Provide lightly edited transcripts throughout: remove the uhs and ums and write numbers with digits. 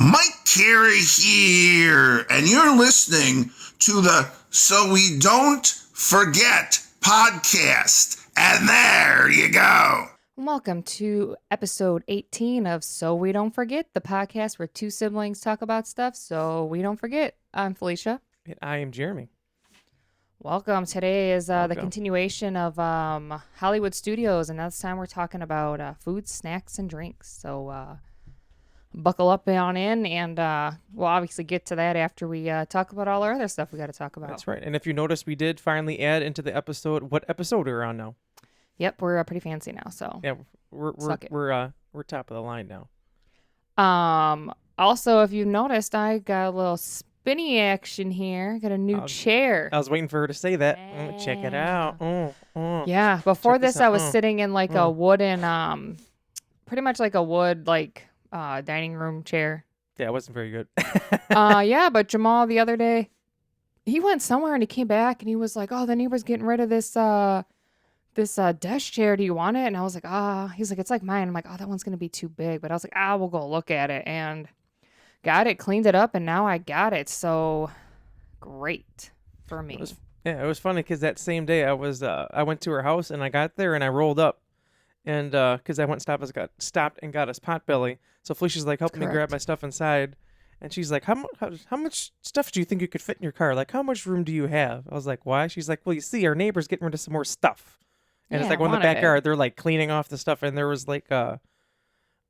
Mike Carey here, and you're listening to the So We Don't Forget podcast. And there you go. Welcome to episode 18 of So We Don't Forget, the podcast where two siblings talk about stuff so we don't forget. I'm Felicia. And I am Jeremy. Welcome. Today is the Welcome. continuation of Hollywood Studios, and this time we're talking about food, snacks, and drinks. So buckle up on in, and we'll obviously get to that after we talk about all our other stuff we got to talk about. That's right. And if you notice, we did finally add into the episode what episode we're on now. Yep, we're pretty fancy now. So Yeah, we're top of the line now. Also, if you noticed, I got a little spinny action here. Got a new chair. I was waiting for her to say that. Check it out. Yeah. Before Check this this, I out. was sitting in like a wooden, pretty much like a wood dining room chair. Yeah, it wasn't very good. Yeah, but Jamal the other day, he went somewhere and he came back and he was like, "Oh, the neighbor's getting rid of this desk chair. Do you want it?" And I was like, he's like, "It's like mine." I'm like, "Oh, that one's gonna be too big." But I was like, we'll go look at it, and got it, cleaned it up, and now I got it. So great for me. It was funny because that same day I went to her house and I got there and I rolled up, and because I went and stopped and got us Potbelly. So Felicia's like helping me grab my stuff inside, and she's like, how much stuff do you think you could fit in your car? Like, how much room do you have? I was like, why? She's like, well, you see, our neighbor's getting rid of some more stuff. And Yeah, it's like one in the backyard, they're like cleaning off the stuff, and there was like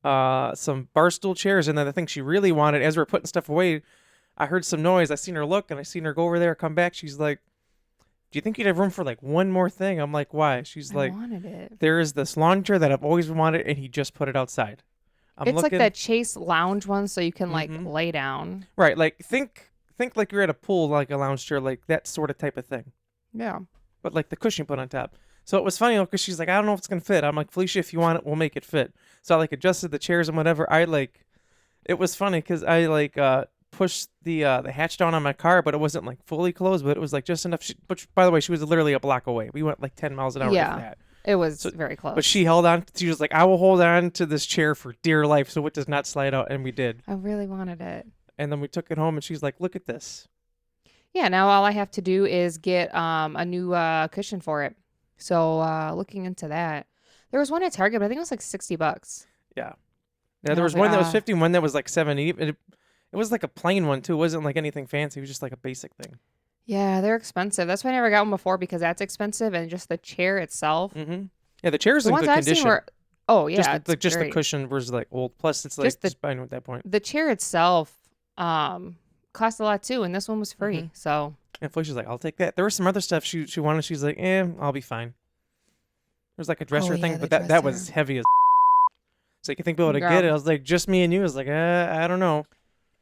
some bar stool chairs, and then the thing she really wanted, as we were putting stuff away, I heard some noise. I seen her look, and I seen her go over there, come back. She's like, do you think you'd have room for like one more thing? I'm like, why? She's like, wanted it. there is this lawn chair that I've always wanted, and he just put it outside. It's like that Chase lounge one, so you can like lay down. Right, like think like you're at a pool, like a lounge chair, like that sort of type of thing. Yeah. But like the cushion put on top. So it was funny because she's like, I don't know if it's gonna fit. I'm like, Felicia, if you want it, we'll make it fit. So I like adjusted the chairs and whatever. It was funny because I pushed the hatch down on my car, but it wasn't like fully closed, but it was like just enough. But by the way, she was literally a block away. We went like 10 miles an hour. Yeah. With that. It was very close. But she held on. She was like, I will hold on to this chair for dear life so it does not slide out. And we did. I really wanted it. And then we took it home and she's like, look at this. Yeah, now all I have to do is get a new cushion for it. So looking into that. There was one at Target, but I think it was like $60. Yeah. Yeah, there was one that was 50, one that was like 70. It was like a plain one too. It wasn't like anything fancy. It was just like a basic thing. Yeah, they're expensive. That's why I never got one before, because that's expensive, and just the chair itself. Mm-hmm. Yeah, the chair's in ones good I've condition. seen were, just the great. cushion was like old. Plus, it's like Just fine at that point. The chair itself cost a lot too, and this one was free. So And Felicia's like, I'll take that. There was some other stuff she wanted. She's like, I'll be fine. There's like a dresser thing, but that was heavy as. So you think people would get it? I was like, just me and you. I was like, I don't know.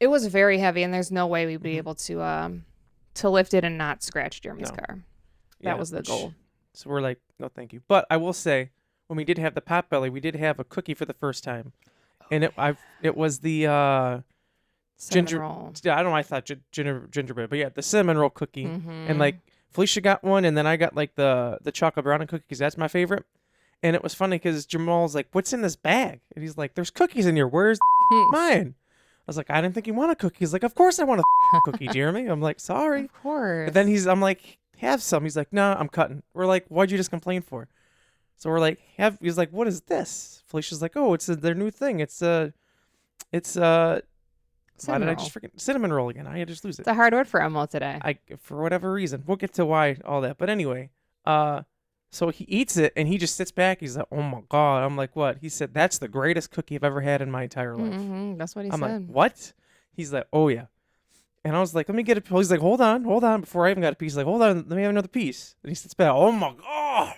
It was very heavy, and there's no way we'd be able to lift it and not scratch Jeremy's car. That was the goal. So we're like, no, thank you. But I will say, when we did have the Potbelly, we did have a cookie for the first time, and it was the ginger roll. Yeah, I don't know. I thought gingerbread, but yeah, the cinnamon roll cookie, and like Felicia got one, and then I got like the chocolate brownie cookie because that's my favorite. And it was funny because Jamal's like, "What's in this bag?" And he's like, "There's cookies in here. Where's mine?" I was like, "I didn't think you want a cookie." He's like, "Of course I want a cookie, Jeremy." I'm like, "Sorry." Of course. But then I'm like, "Have some." He's like, "No, I'm cutting." We're like, "Why'd you just complain for?" So we're like, "Have." He's like, "What is this?" Felicia's like, "Oh, it's their new thing. It's why did I just forget cinnamon roll again? I just lose it. It's a hard word for Emma today. For whatever reason, we'll get to why all that. But anyway, so he eats it and he just sits back. He's like, "Oh my god!" I'm like, "What?" He said, "That's the greatest cookie I've ever had in my entire life." That's what he I'm said. like, "What?" He's like, "Oh yeah." And I was like, "Let me get a." He's like, Hold on." Before I even got a piece, like, "Hold on, let me have another piece." And he sits back. Oh my god.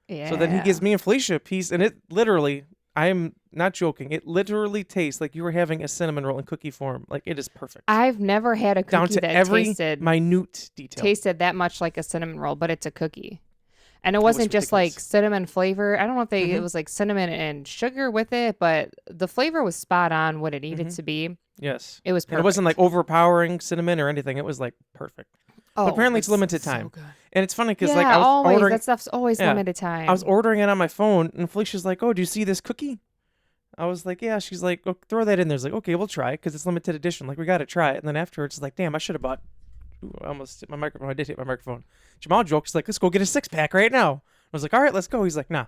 Yeah. So then he gives me and Felicia a piece, and it literally, I am not joking, it literally tastes like you were having a cinnamon roll in cookie form. Like, it is perfect. I've never had a cookie down to that every tasted minute detail. Tasted that much like a cinnamon roll, but it's a cookie. And it wasn't just like cinnamon flavor. I don't know if it was like cinnamon and sugar with it, but the flavor was spot on what it needed to be. Yes. It was perfect. And it wasn't like overpowering cinnamon or anything. It was like perfect. Oh, but apparently it's limited so time. good. And it's funny because Yeah, like I was always ordering that stuff's always limited time. I was ordering it on my phone and Felicia's like, "Oh, do you see this cookie?" I was like, yeah. She's like, oh, throw that in there. I was like, okay, we'll try because it's limited edition. Like, we got to try it. And then afterwards, it's like, damn, I should have bought. Ooh, I almost hit my microphone. I did hit my microphone. Jamal jokes like, let's go get a 6-pack right now. I was like, all right, let's go. He's like, nah.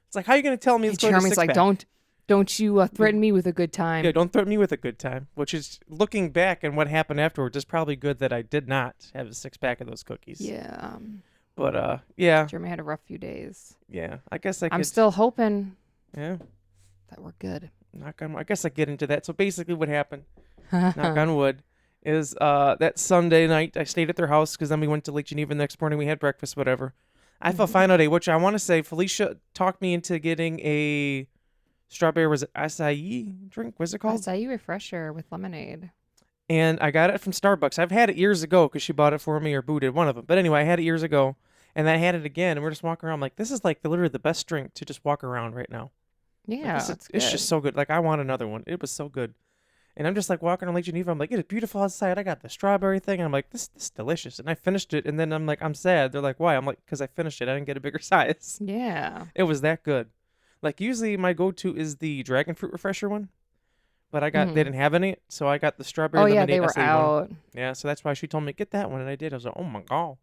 It's like, how you gonna tell me let's go get a 6-pack? Jeremy's like, don't you threaten me with a good time. Yeah, don't threaten me with a good time. Which is, looking back and what happened afterwards, is probably good that I did not have a 6-pack of those cookies. Yeah. But yeah. Jeremy had a rough few days. Yeah, I guess I could. I'm still hoping. Yeah. That we're good. I guess I get into that. So basically, what happened? Knock on wood. Is that Sunday night I stayed at their house because then we went to Lake Geneva the next morning. We had breakfast, whatever. I felt fine all day, which I want to say Felicia talked me into getting a strawberry, was it acai drink? What's it called? Acai refresher with lemonade. And I got it from Starbucks. I've had it years ago because she bought it for me or booted one of them. But anyway, I had it years ago, and I had it again, and we're just walking around. I'm like, this is like literally the best drink to just walk around right now. Yeah, like, it's just so good. Like, I want another one. It was so good. And I'm just like walking on Lake Geneva. I'm like, it is beautiful outside. I got the strawberry thing. And I'm like, this is delicious. And I finished it. And then I'm like, I'm sad. They're like, why? I'm like, because I finished it. I didn't get a bigger size. Yeah. It was that good. Like, usually my go-to is the dragon fruit refresher one. But they didn't have any. So I got the strawberry lemonade. Oh, yeah, they were out. One. Yeah, so that's why she told me, get that one. And I did. I was like, oh, my God.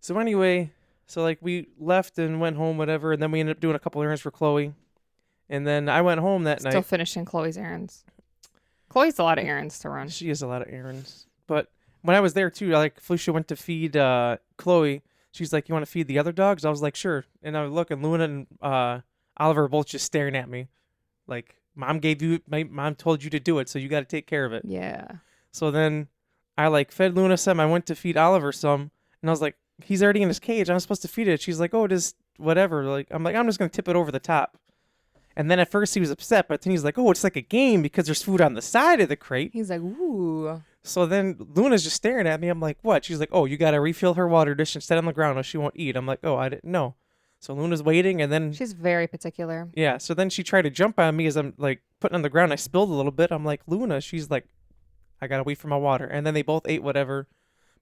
So anyway, like, we left and went home, whatever. And then we ended up doing a couple errands for Chloe. And then I went home that night. Still finishing Chloe's errands. Chloe's a lot of errands to run. She has a lot of errands. But when I was there, too, like, Felicia went to feed Chloe. She's like, you want to feed the other dogs? I was like, sure. And I look, and Luna and Oliver are both just staring at me. Like, Mom told you to do it, so you got to take care of it. Yeah. So then I, like, fed Luna some. I went to feed Oliver some. And I was like, he's already in his cage. I'm supposed to feed it. She's like, oh, just whatever. Like, I'm just going to tip it over the top. And then at first he was upset, but then he's like, oh, it's like a game because there's food on the side of the crate. He's like, ooh. So then Luna's just staring at me. I'm like, what? She's like, oh, you got to refill her water dish and set it on the ground or she won't eat. I'm like, oh, I didn't know. So Luna's waiting, and then... She's very particular. Yeah, so then she tried to jump on me as I'm, like, putting on the ground. I spilled a little bit. I'm like, Luna. She's like, I got to wait for my water. And then they both ate whatever.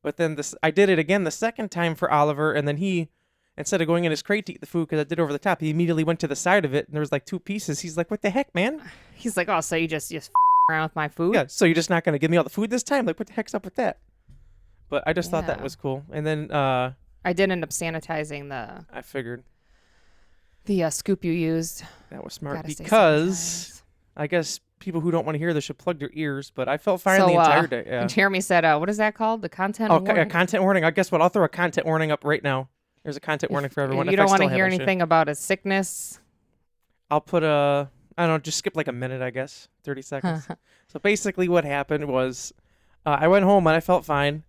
But then I did it again the second time for Oliver, and then he... Instead of going in his crate to eat the food, because I did over the top, he immediately went to the side of it, and there was like 2 pieces. He's like, what the heck, man? He's like, oh, so you just around with my food? Yeah, so you're just not going to give me all the food this time? Like, what the heck's up with that? But I just thought that was cool. And then... I did end up sanitizing I figured. The scoop you used. That was smart because I guess people who don't want to hear this should plug their ears, but I felt fine the entire day. Yeah. Jeremy said, what is that called? The content warning? Content warning. I guess what? I'll throw a content warning up right now. There's a content warning for everyone. You don't want to hear anything about a sickness? I'll put I don't know, just skip like a minute, I guess. 30 seconds. So basically what happened was I went home and I felt fine.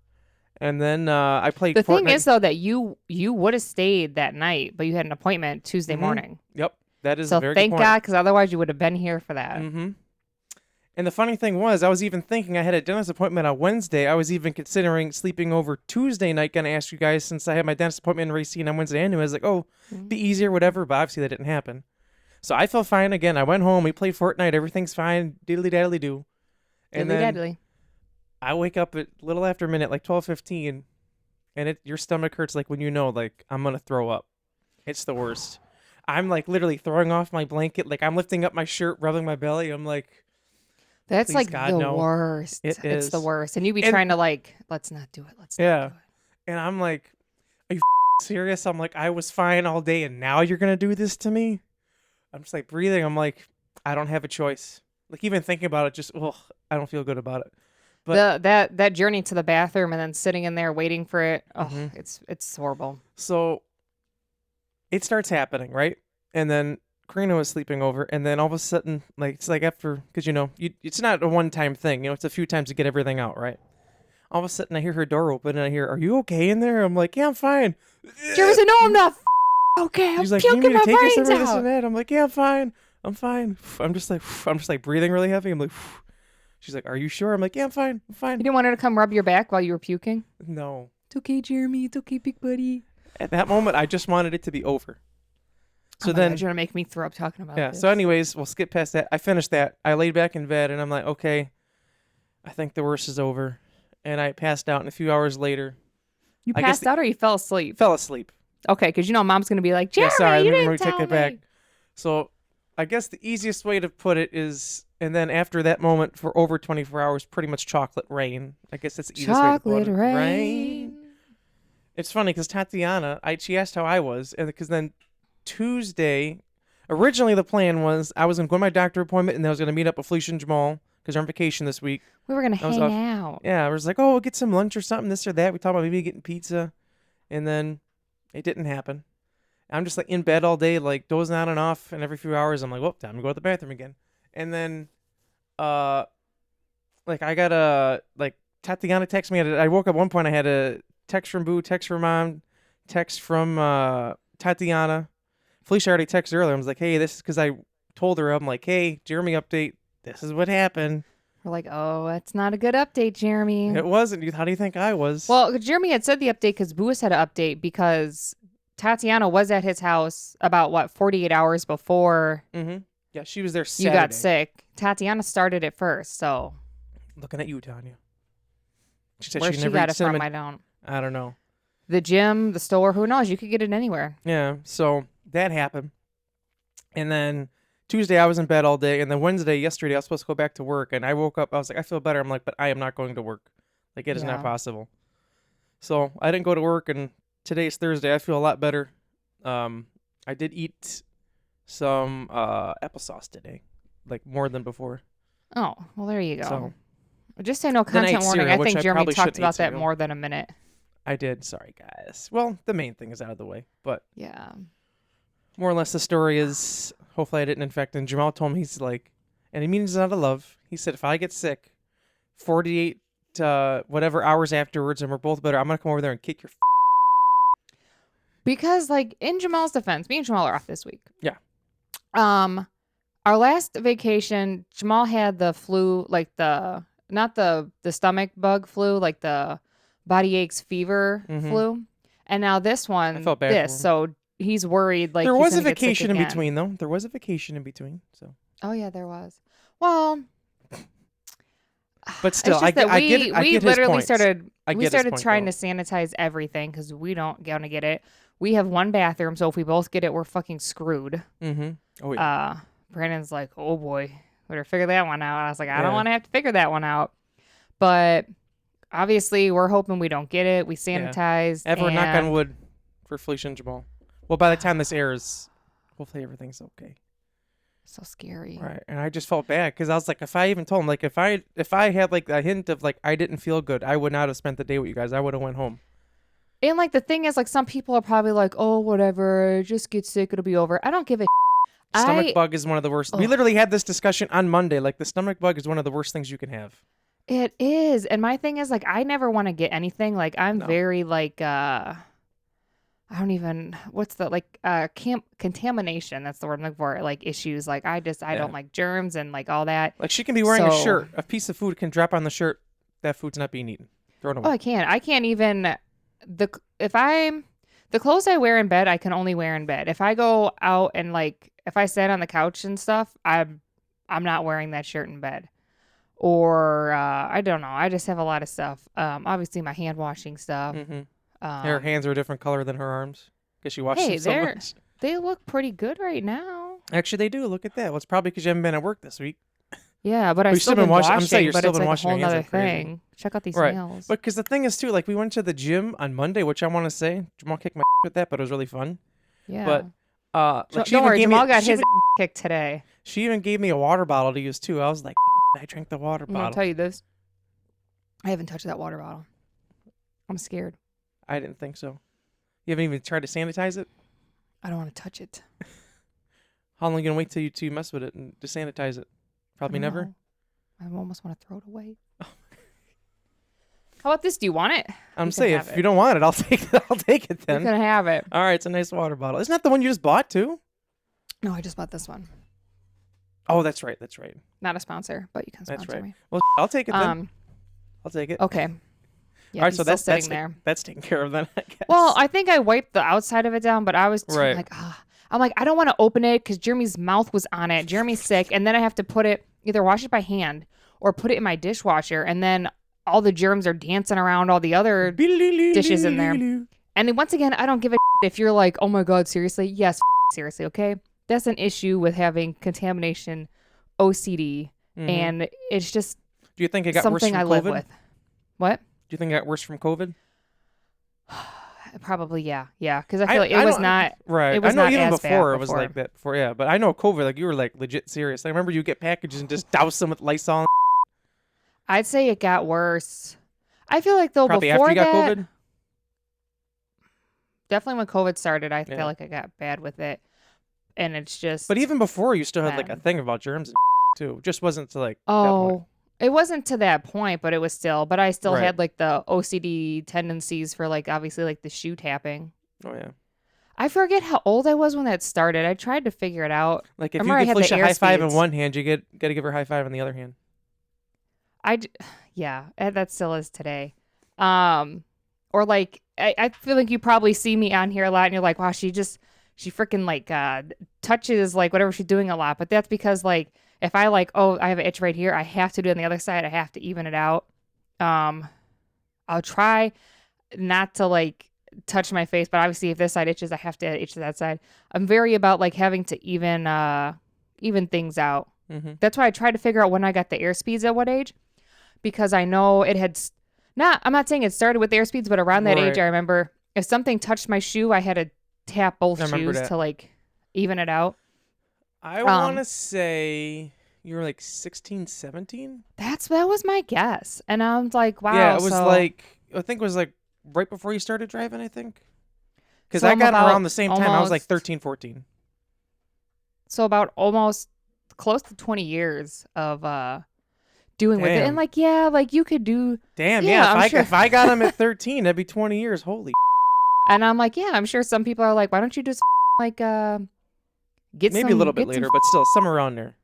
And then I played Fortnite. The thing is, though, that you would have stayed that night, but you had an appointment Tuesday morning. Yep. That is a very good point. So thank God, because otherwise you would have been here for that. Mm-hmm. And the funny thing was, I was even thinking I had a dentist appointment on Wednesday. I was even considering sleeping over Tuesday night. Going to ask you guys, since I had my dentist appointment in Racine on Wednesday anyway. I was like, oh, be easier, whatever. But obviously that didn't happen. So I felt fine again. I went home. We played Fortnite. Everything's fine. Diddly-daddly-do. And then I wake up at a little after midnight, like 12:15, and your stomach hurts like when you know, like, I'm going to throw up. It's the worst. I'm like literally throwing off my blanket. Like I'm lifting up my shirt, rubbing my belly. I'm like... That's like God, the worst. It's the worst. And you be trying to like, let's not do it. Let's not do it. And I'm like, are you serious? I'm like, I was fine all day and now you're going to do this to me? I'm just like breathing. I'm like, I don't have a choice. Like even thinking about it, just, I don't feel good about it. But that journey to the bathroom and then sitting in there waiting for it. Oh, it's horrible. So it starts happening, right? And then Karina was sleeping over, and then all of a sudden, like it's like after, because it's not a one-time thing, it's a few times to get everything out, right? All of a sudden, I hear her door open, and I hear, "Are you okay in there?" I'm like, "Yeah, I'm fine." Jeremy said, "No, I'm not okay. I'm She's like, puking my brains out." This and that. I'm like, "Yeah, I'm fine. I'm fine." I'm just like breathing really heavy. I'm like, she's like, "Are you sure?" I'm like, "Yeah, I'm fine. I'm fine." You didn't want her to come rub your back while you were puking? No. It's okay, Jeremy. It's okay, big buddy. At that moment, I just wanted it to be over. So then you're gonna make me throw up talking about this. So anyways, we'll skip past that. I finished that. I laid back in bed and I'm like, okay, I think the worst is over. And I passed out, and a few hours later, you passed out or you fell asleep? Fell asleep. Okay, because Mom's gonna be like, Jeremy, you didn't tell me. Take it back. So I guess the easiest way to put it is, and then after that moment for over 24 hours, pretty much chocolate rain. I guess that's the easiest way to put it. Rain. It's funny because Tatiana, she asked how I was, and because then Tuesday, originally the plan was I was going to go to my doctor appointment, and then I was going to meet up with Felicia and Jamal because they're on vacation this week. We were going to hang out. Yeah, I was like, oh, we'll get some lunch or something, this or that. We talked about maybe getting pizza, and then it didn't happen. I'm just like in bed all day, like dozing on and off, and every few hours I'm like, well, time to go to the bathroom again. And then, like I got Tatiana text me. I woke up one point, I had a text from Boo, text from Mom, text from Tatiana. Felicia already texted earlier. I was like, hey, this is because I told her, I'm like, hey, Jeremy update. This is what happened. We're like, oh, that's not a good update, Jeremy. It wasn't. How do you think I was? Well, Jeremy had said the update because Boo had an update because Tatiana was at his house about 48 hours before. Mm-hmm. Yeah, she was there Saturday. You got sick. Tatiana started it first, so. Looking at you, Tanya. She said where she she never got eat it cinnamon. from, I don't know. The gym, the store, who knows? You could get it anywhere. Yeah, so that happened. And then Tuesday I was in bed all day, and then yesterday I was supposed to go back to work, and I woke up, I was like, I feel better. I'm like, but I am not going to work. Like, it is not possible. So I didn't go to work, and today's Thursday. I feel a lot better. I did eat some applesauce today, like more than before. Oh, well, there you go. So, just say no content warning. Cereal, I think Jeremy talked about that cereal. more than a minute. I did. Sorry, guys. Well, the main thing is out of the way, but yeah, more or less the story is hopefully I didn't infect. And Jamal told me, he's like, and he means it out of love. He said, if I get sick, 48 whatever hours afterwards, and we're both better, I'm gonna come over there and kick your. Because, like, in Jamal's defense, me and Jamal are off this week. Yeah. Our last vacation, Jamal had the flu, like not the stomach bug flu, like the body aches fever flu. And now this one, I felt bad for him. So he's worried. Like, there was a vacation in between, though. There was a vacation in between. So. Oh yeah, there was. Well, but still, I get his point. We literally started point, trying though. to sanitize everything because we don't gonna get it. We have one bathroom, so if we both get it, we're fucking screwed. Mm-hmm. Oh yeah. Brandon's like, oh boy, better figure that one out. I was like, I don't want to have to figure that one out. But obviously, we're hoping we don't get it. We sanitized. Everyone knock on wood for Felicia and Jamal. Well, by the time this airs, hopefully everything's okay. So scary. Right. And I just felt bad because I was like, if I even told him, like, if I had like a hint of like I didn't feel good, I would not have spent the day with you guys. I would have went home. And like the thing is, like, some people are probably like, oh, whatever, just get sick, it'll be over. I don't give a Stomach bug is one of the worst. We literally had this discussion on Monday. Like, the stomach bug is one of the worst things you can have. It is. And my thing is, like, I never want to get anything. Like, I'm very, like, I don't even, what's the, like, contamination. That's the word I'm looking for. Like, issues. Like, I don't like germs and, like, all that. Like, she can be wearing a shirt. A piece of food can drop on the shirt. That food's not being eaten. Throw it away. Oh, I can't even, the clothes I wear in bed, I can only wear in bed. If I go out and, like, if I sit on the couch and stuff, I'm not wearing that shirt in bed. Or I don't know. I just have a lot of stuff. Obviously my hand washing stuff. Mm-hmm. Her hands are a different color than her arms because she washes them so much. They look pretty good right now. Actually, they do. Look at that. Well, it's probably because you haven't been at work this week. Yeah, but I've still been washing. I'm saying you're but still it's been like washing a whole your hands other like crazy. thing. Check out these nails. But because the thing is too, like, we went to the gym on Monday, which I want to say Jamal kicked my with that, but it was really fun. Yeah. But like, don't worry, Jamal got his kicked today. She even gave me a water bottle to use too. I was like, I drank the water bottle. I'm gonna tell you this. I haven't touched that water bottle. I'm scared. I didn't think so. You haven't even tried to sanitize it? I don't want to touch it. How long are you gonna wait till you mess with it and to sanitize it? Probably never. Know. I almost want to throw it away. How about this? Do you want it? I'm saying if you don't want it, I'll take it. I'll take it then. You can have it. All right, it's a nice water bottle. Isn't that the one you just bought too? No, I just bought this one. Oh, that's right. That's right. Not a sponsor, but you can sponsor me. Well, I'll take it then. I'll take it. Okay. Yeah, all right, so that's sitting there. That's taken care of then, I guess. Well, I think I wiped the outside of it down, but I was like, I'm like, I don't want to open it because Jeremy's mouth was on it. Jeremy's sick, and then I have to put it, either wash it by hand or put it in my dishwasher, and then all the germs are dancing around all the other dishes in there. And then once again, I don't give a if you're like, oh my God, seriously? Yes, seriously, okay? that's an issue with having contamination OCD, Mhm. and it's just Do you think it got worse something from I COVID? live with. What? Do you think it got worse from COVID? Probably, yeah, because I feel like it I was don't- not. Right. It was I know not even as bad before it was before. like that before, yeah. But I know COVID, like you were like legit serious. I remember you get packages and just douse them with Lysol. I'd say it got worse. I feel like though Probably before after you got that, COVID. definitely when COVID started, I Yeah. feel like I got bad with it, and it's just. But even before, you still had like a Man. thing about germs and too. It just wasn't to like that point. Oh, it wasn't to that point, but it was still. But I still Right. had like the OCD tendencies for like obviously like the shoe tapping. Oh yeah. I forget how old I was when that started. I tried to figure it out. Like if Remember I you give had the Felicia a air high five in speeds. one hand, you gotta give her a high five in the other hand. Yeah, that still is today. Or like I feel like you probably see me on here a lot, and you're like, wow, she freaking like touches like whatever she's doing a lot. But that's because like if I like, oh, I have an itch right here, I have to do it on the other side. I have to even it out. I'll try not to like touch my face, but obviously if this side itches, I have to itch to that side. I'm very about like having to even things out. Mm-hmm. That's why I tried to figure out when I got the air speeds at what age, because I know it had I'm not saying it started with air speeds, but around that age, Right. I remember if something touched my shoe, I had to tap both I remember shoes that. to like even it out. I want to say you were like 16, 17. That was my guess, and I was like, wow. Yeah, it was so- like I think it was like right before you started driving. I think because So I I'm got 'em about around the same time. I was like almost- 13, 14. so about almost close to 20 years of doing with it, Damn. and like like you could do. Damn, Yeah, yeah. I'm sure. If I got him at 13, that'd be 20 years. Holy. And I'm like, yeah, I'm sure some people are like, why don't you just like get Maybe some, a little bit get some- later, but still somewhere around there.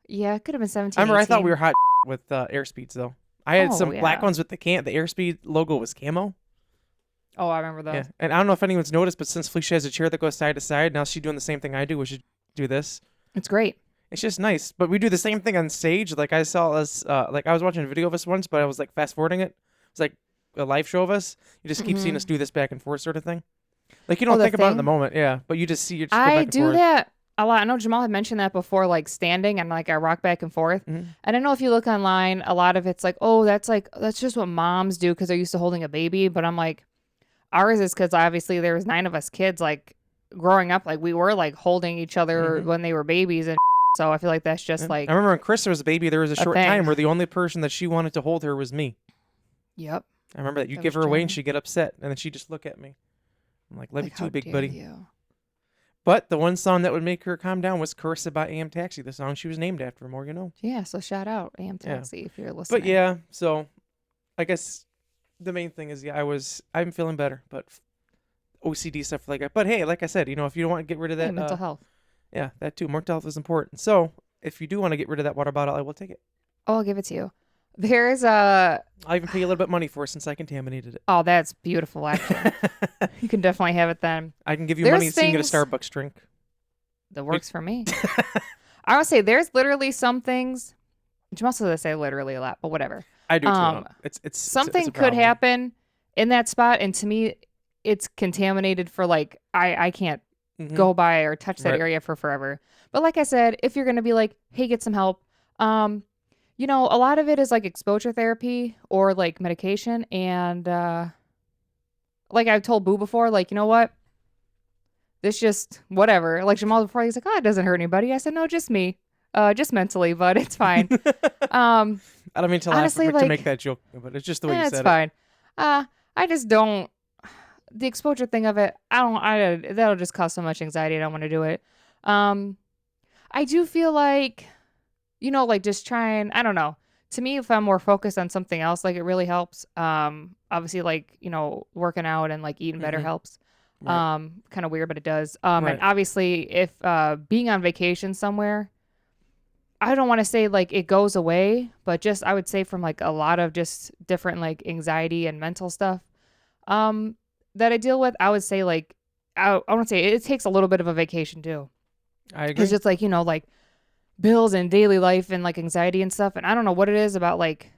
Yeah, it could have been 17. I remember I thought 18. we were hot with air speeds though. I had Oh, some black yeah. ones with the airspeed logo was camo. Oh, I remember those. Yeah, and I don't know if anyone's noticed, but since Felicia has a chair that goes side to side, now she's doing the same thing I do, which is do this. It's great. It's just nice, but we do the same thing on stage. Like I saw us, like I was watching a video of us once, but I was like fast forwarding it. It's like a live show of us. You just keep seeing us do this back and forth sort of thing. Like you don't the think about it in the thing? moment, yeah, but you just see you just go I back and do forth. that a lot. I know Jamal had mentioned that before, like standing and like I rock back and forth. Mhm. I don't know if you look online, a lot of it's like, oh, that's just what moms do because they're used to holding a baby. But I'm like, ours is because obviously there was 9 of us kids. Like growing up, like we were like holding each other Mhm. when they were babies, and so I feel like that's just Yeah. like, I remember when Chris was a baby, there was a short thing. time where the only person that she wanted to hold her was me. yep. I remember that you'd That give was her away and Jen. she'd get upset, and then she'd just look at me. I'm like, love Like, you too, how big dare buddy. you? But the one song that would make her calm down was Carissa by AM Taxi, the song she was named after, more you know. Yeah. So shout out AM Yeah. Taxi if you're listening. But yeah, so I guess the main thing is, I'm feeling better, but OCD stuff like that. But hey, like I said, if you don't want to get rid of Hey, that, mental health. yeah, that too. Mental health is important. So if you do want to get rid of that water bottle, I will take it. Oh, I'll give it to you. There's a. I'll even pay you a little bit of money for it since I contaminated it. Oh, that's beautiful. Actually, you can definitely have it then. I can give you There's money so you can get a things- Starbucks drink. That works for me. I would say there's literally some things. Jamal says I say literally a lot, but whatever. I do too. Um, It's Something it's a could problem. happen in that spot, and to me, it's contaminated for like I can't Mhm. go by or touch that Right. area for forever. But like I said, if you're gonna be like, hey, get some help. A lot of it is like exposure therapy or like medication, and like I've told Boo before, like, you know what? This just whatever. Like Jamal before, he's like, oh, it doesn't hurt anybody. I said, no, just me. Just mentally, but it's fine. I don't mean to laugh honestly, to like- make that joke, but it's just the way you it's said fine. I just don't. The exposure thing of it, that'll just cause so much anxiety. I don't want to do it. I do feel like, like just trying. I don't know. To me, if I'm more focused on something else, like it really helps. Obviously, like working out and like eating better Mhm. helps. Right. Kind of weird, but it does. Right. And obviously, if being on vacation somewhere, I don't want to say like it goes away, but just I would say from like a lot of just different like anxiety and mental stuff that I deal with, I would say like I want to say it takes a little bit of a vacation too. I agree. It's just like like bills and daily life and like anxiety and stuff, and I don't know what it is about like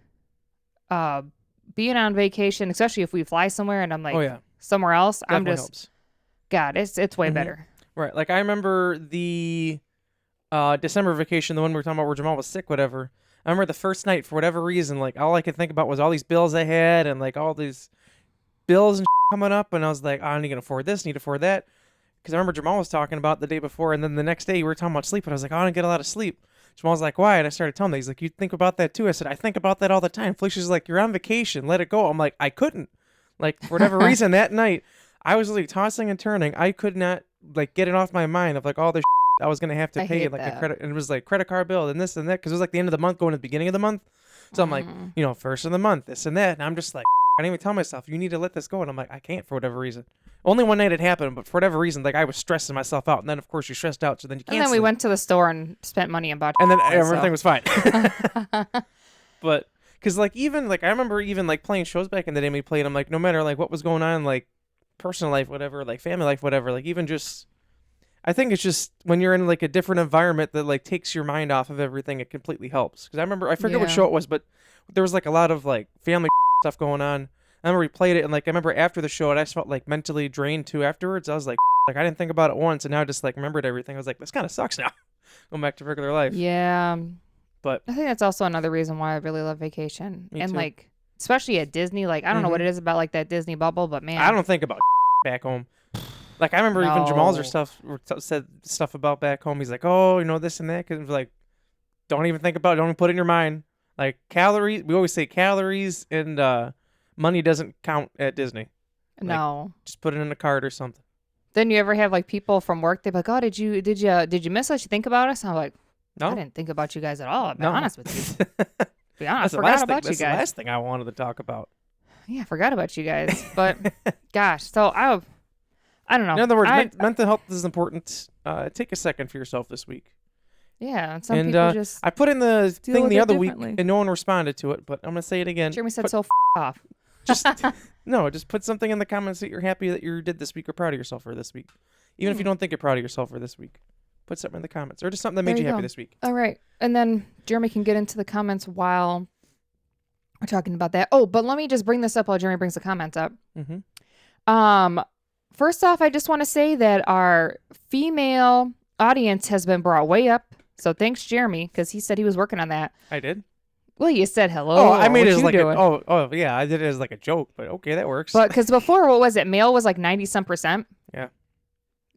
being on vacation, especially if we fly somewhere and I'm like oh yeah, somewhere else. I'm definitely just helps. God, it's way Mhm. better. Right. Like I remember the December vacation, the one we were talking about where Jamal was sick, whatever. I remember the first night, for whatever reason, like all I could think about was all these bills I had and like all these bills and coming up, and I was like, oh, I need to afford this, need to afford that. Because I remember Jamal was talking about the day before, and then the next day we were talking about sleep, and I was like, oh, I didn't get a lot of sleep. Jamal was like, why? And I started telling him that. He's like, you think about that too? I said, I think about that all the time. Felicia's like, you're on vacation, let it go. I'm like, I couldn't. Like, for whatever reason, that night, I was like tossing and turning. I could not like get it off my mind of like all the I was gonna have to pay, like a credit, and it was like credit card bill and this and that, because it was like the end of the month going to the beginning of the month. So I'm like, first of the month, this and that, and I'm just like, I didn't even tell myself, you need to let this go, and I'm like, I can't for whatever reason. Only one night it happened, but for whatever reason, like I was stressing myself out, and then of course you're stressed out, so then you can't. And then we went to the store and spent money and bought. And then everything was fine. But because like even like I remember even like playing shows back in the day we played. I'm like, no matter like what was going on, like personal life, whatever, like family life, whatever, like even just. I think it's just when you're in like a different environment that like takes your mind off of everything, it completely helps. Because I remember, I forget what show it was, but there was like a lot of like family stuff going on. I remember we played it, and like I remember after the show, and I just felt like mentally drained too afterwards. I was like I didn't think about it once, and now I just like remembered everything. I was like, this kind of sucks now. Going back to regular life. Yeah. But I think that's also another reason why I really love vacation. Me and too. Like, especially at Disney, like I don't know what it is about like that Disney bubble, but man, I don't think about back home. Like I remember even Jamal's said stuff about back home. He's like, oh, this and that, because like, don't even think about it. Don't even put it in your mind. Like calories, we always say calories and money doesn't count at Disney. No, like, just put it in a card or something. Then you ever have like people from work? They're like, oh, did you miss us? You think about us? And I'm like, no, I didn't think about you guys at all. I'll be honest with you. Be honest, forgot about you guys. That's the last thing I wanted to talk about. Yeah, forgot about you guys. But gosh, so I don't know. In other words, mental health is important. Take a second for yourself this week. Yeah, and some people just. I put in the thing the other week, and no one responded to it. But I'm gonna say it again. Jeremy said, "So off." Just just put something in the comments that you're happy that you did this week or proud of yourself for this week. Even if you don't think you're proud of yourself for this week, put something in the comments or just something that made you happy this week. All right, and then Jeremy can get into the comments while we're talking about that. Oh, but let me just bring this up while Jeremy brings the comments up. First off, I just want to say that our female audience has been brought way up. So thanks, Jeremy, because he said he was working on that. I did? Well, you said hello. Oh, I made it as like yeah, I did it as like a joke, but okay, that works. But because before, what was it? Male was like 90-some%. Yeah.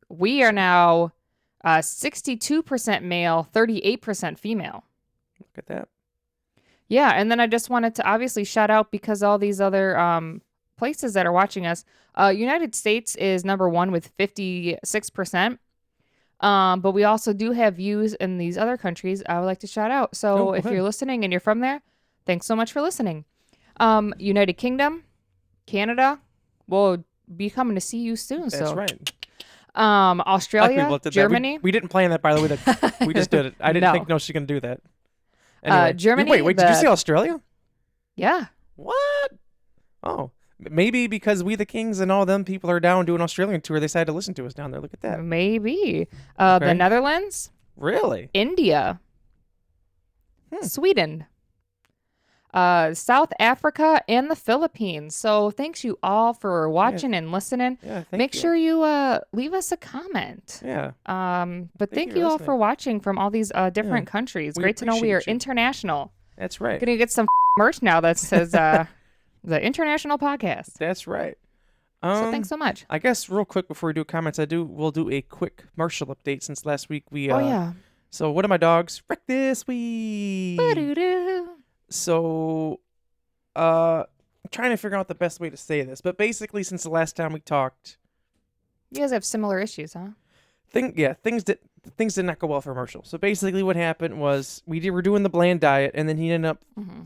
We are now 62% male, 38% female. Look at that. Yeah, and then I just wanted to obviously shout out because all these other places that are watching us. United States is number 1 with 56%. But we also do have views in these other countries I would like to shout out. So if you're listening and you're from there, thanks so much for listening. United Kingdom, Canada, will be coming to see you soon. That's right. Australia, Germany. We didn't plan that, by the way. We just did it. I didn't think she's going to do that. Anyway. Germany. Wait, did you see Australia? Yeah. What? Oh. Maybe because We the Kings and all them people are down doing Australian tour, they decided to listen to us down there. Look at that. Maybe. The Netherlands. Really? India. Sweden. South Africa and the Philippines. So thanks you all for watching and listening. Yeah, Make sure you leave us a comment. Yeah. But thank you all for watching from all these different countries. Great to know we are international. That's right. Gonna get some merch now that says the International Podcast. That's right. So thanks so much. I guess real quick before we do comments, we'll do a quick commercial update since last week we So one of my dogs wrecked this week. Ba-doo-doo. So I'm trying to figure out the best way to say this, but basically since the last time we talked, you guys have similar issues, huh? Things did not go well for Marshall. So basically what happened was we were doing the bland diet, and then he ended up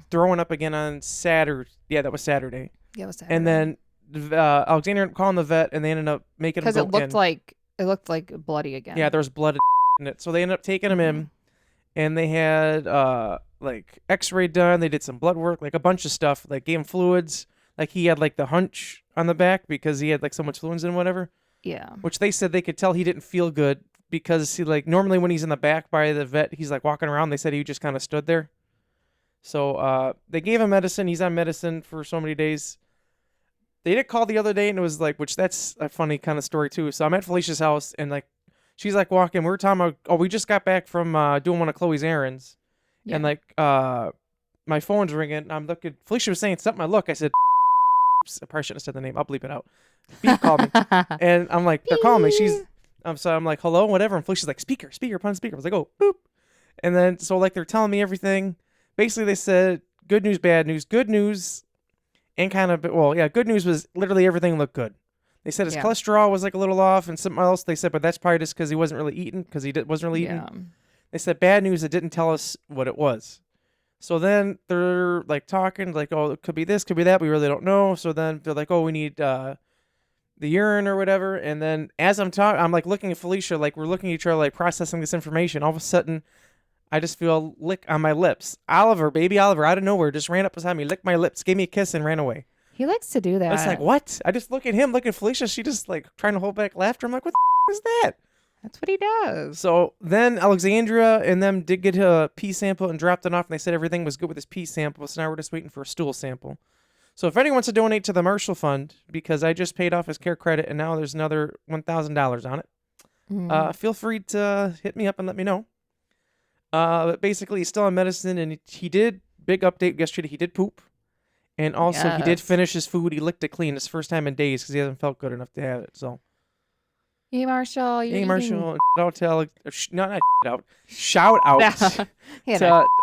throwing up again on Saturday. Yeah, that was Saturday. Yeah, it was Saturday. And then Alexander ended up calling the vet, and they ended up making him go in. Because it looked like bloody again. Yeah, there was blood in it. So they ended up taking him in, and they had like X-ray done. They did some blood work, like a bunch of stuff. Like gave him fluids. Like he had like the hunch on the back because he had like so much fluids in whatever. Yeah. Which they said they could tell he didn't feel good because he like normally when he's in the back by the vet, he's like walking around. They said he just kind of stood there. So they gave him medicine. He's on medicine for so many days. They did call the other day, and it was like, which that's a funny kind of story too. So I'm at Felicia's house, and like she's like walking. We were talking about, we just got back from doing one of Chloe's errands. Yeah. And like my phone's ringing. I'm looking. Felicia was saying something. I look. I said, oops, I probably shouldn't have said the name. I'll bleep it out. Beep called me. And I'm like, they're calling me. So I'm like, hello, whatever. And Felicia's like, speaker, put on speaker. I was like, oh, boop. And then, so like, they're telling me everything. Basically, they said good news, bad news, good news, and kind of, well, yeah, good news was literally everything looked good. They said his cholesterol was like a little off and something else. They said, but that's probably just because he wasn't really eating, because he wasn't really eating. They said bad news, it didn't tell us what it was. So then they're like talking, like, oh, it could be this, could be that. We really don't know. So then they're like, oh, we need the urine or whatever. And then as I'm talking, I'm like looking at Felicia, like we're looking at each other, like processing this information. All of a sudden, I just feel a lick on my lips. Oliver, baby Oliver, out of nowhere, just ran up beside me, licked my lips, gave me a kiss, and ran away. He likes to do that. I was like, what? I just look at him, look at Felicia. She just like trying to hold back laughter. I'm like, what the is that? That's what he does. So then Alexandria and them did get a pee sample and dropped it off, and they said everything was good with his pee sample. So now we're just waiting for a stool sample. So if anyone wants to donate to the Marshall Fund, because I just paid off his care credit and now there's another $1,000 on it, feel free to hit me up and let me know. But basically, he's still on medicine, and he did, big update yesterday, he did poop. And also, he did finish his food. He licked it clean. His first time in days because he hasn't felt good enough to have it. So, hey, Marshall. Hey, Marshall. Shout out to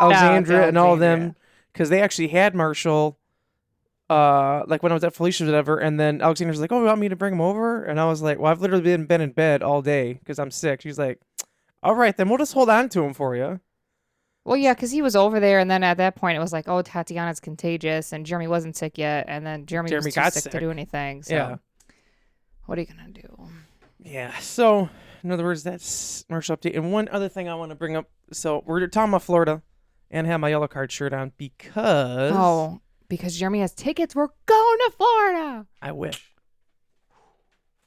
Alexandria and all of them, because they actually had Marshall, like when I was at Felicia's or whatever, and then Alexandra's like, oh, you want me to bring him over? And I was like, well, I've literally been in bed all day because I'm sick. She's like, all right, then we'll just hold on to him for you. Well, yeah, because he was over there, and then at that point, it was like, oh, Tatiana's contagious, and Jeremy wasn't sick yet, and then Jeremy was too sick to do anything. So, yeah. What are you going to do? Yeah, so, in other words, that's Marshall update. And one other thing I want to bring up, so we're talking about Florida, and I have my yellow card shirt on because... Oh, because Jeremy has tickets. We're going to Florida. I wish.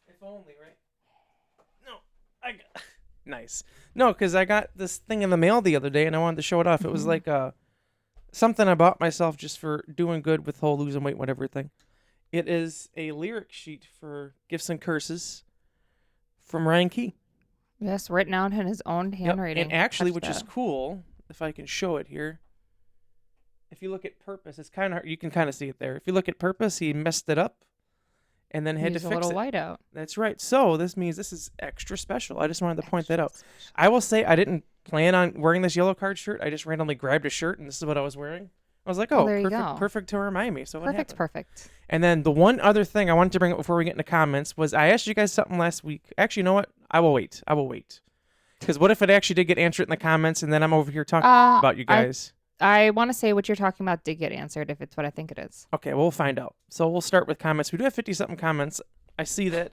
If only, right? No, nice. No, because I got this thing in the mail the other day, and I wanted to show it off. It was like something I bought myself just for doing good with whole losing weight, whatever thing. It is a lyric sheet for Gifts and Curses from Ryan Key. Yes, written out in his own handwriting. And actually, which is cool, if I can show it here. If you look at Purpose, it's kind of you can kind of see it there. If you look at Purpose, he messed it up. And then had to fix a little whiteout. That's right. So this means this is extra special. I just wanted to point that out. I will say I didn't plan on wearing this yellow card shirt. I just randomly grabbed a shirt, and this is what I was wearing. I was like, oh, perfect to remind me. So perfect. And then the one other thing I wanted to bring up before we get into comments was I asked you guys something last week. Actually, you know what? I will wait. Because what if it actually did get answered in the comments, and then I'm over here talking about you guys? I want to say what you're talking about did get answered if it's what I think it is. Okay, we'll find out. So we'll start with comments. We do have 50-something comments. I see that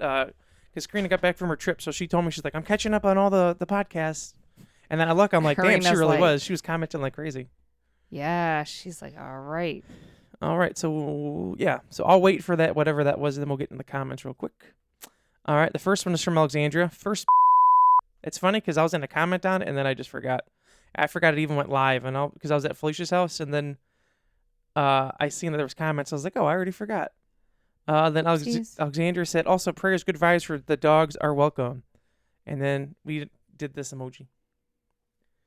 because Karina got back from her trip, so she told me, she's like, I'm catching up on all the podcasts. And then I look, I'm like, damn, she really was. She was commenting like crazy. Yeah, she's like, all right. All right, so yeah. So I'll wait for that, whatever that was, and then we'll get in the comments real quick. All right, the first one is from Alexandria. First, it's funny because I was in a comment on it, and then I just forgot. I forgot it even went live, and because I was at Felicia's house, and then I seen that there was comments. I was like, oh, I already forgot. Then Alexandra said, also, prayers, good vibes for the dogs are welcome. And then we did this emoji.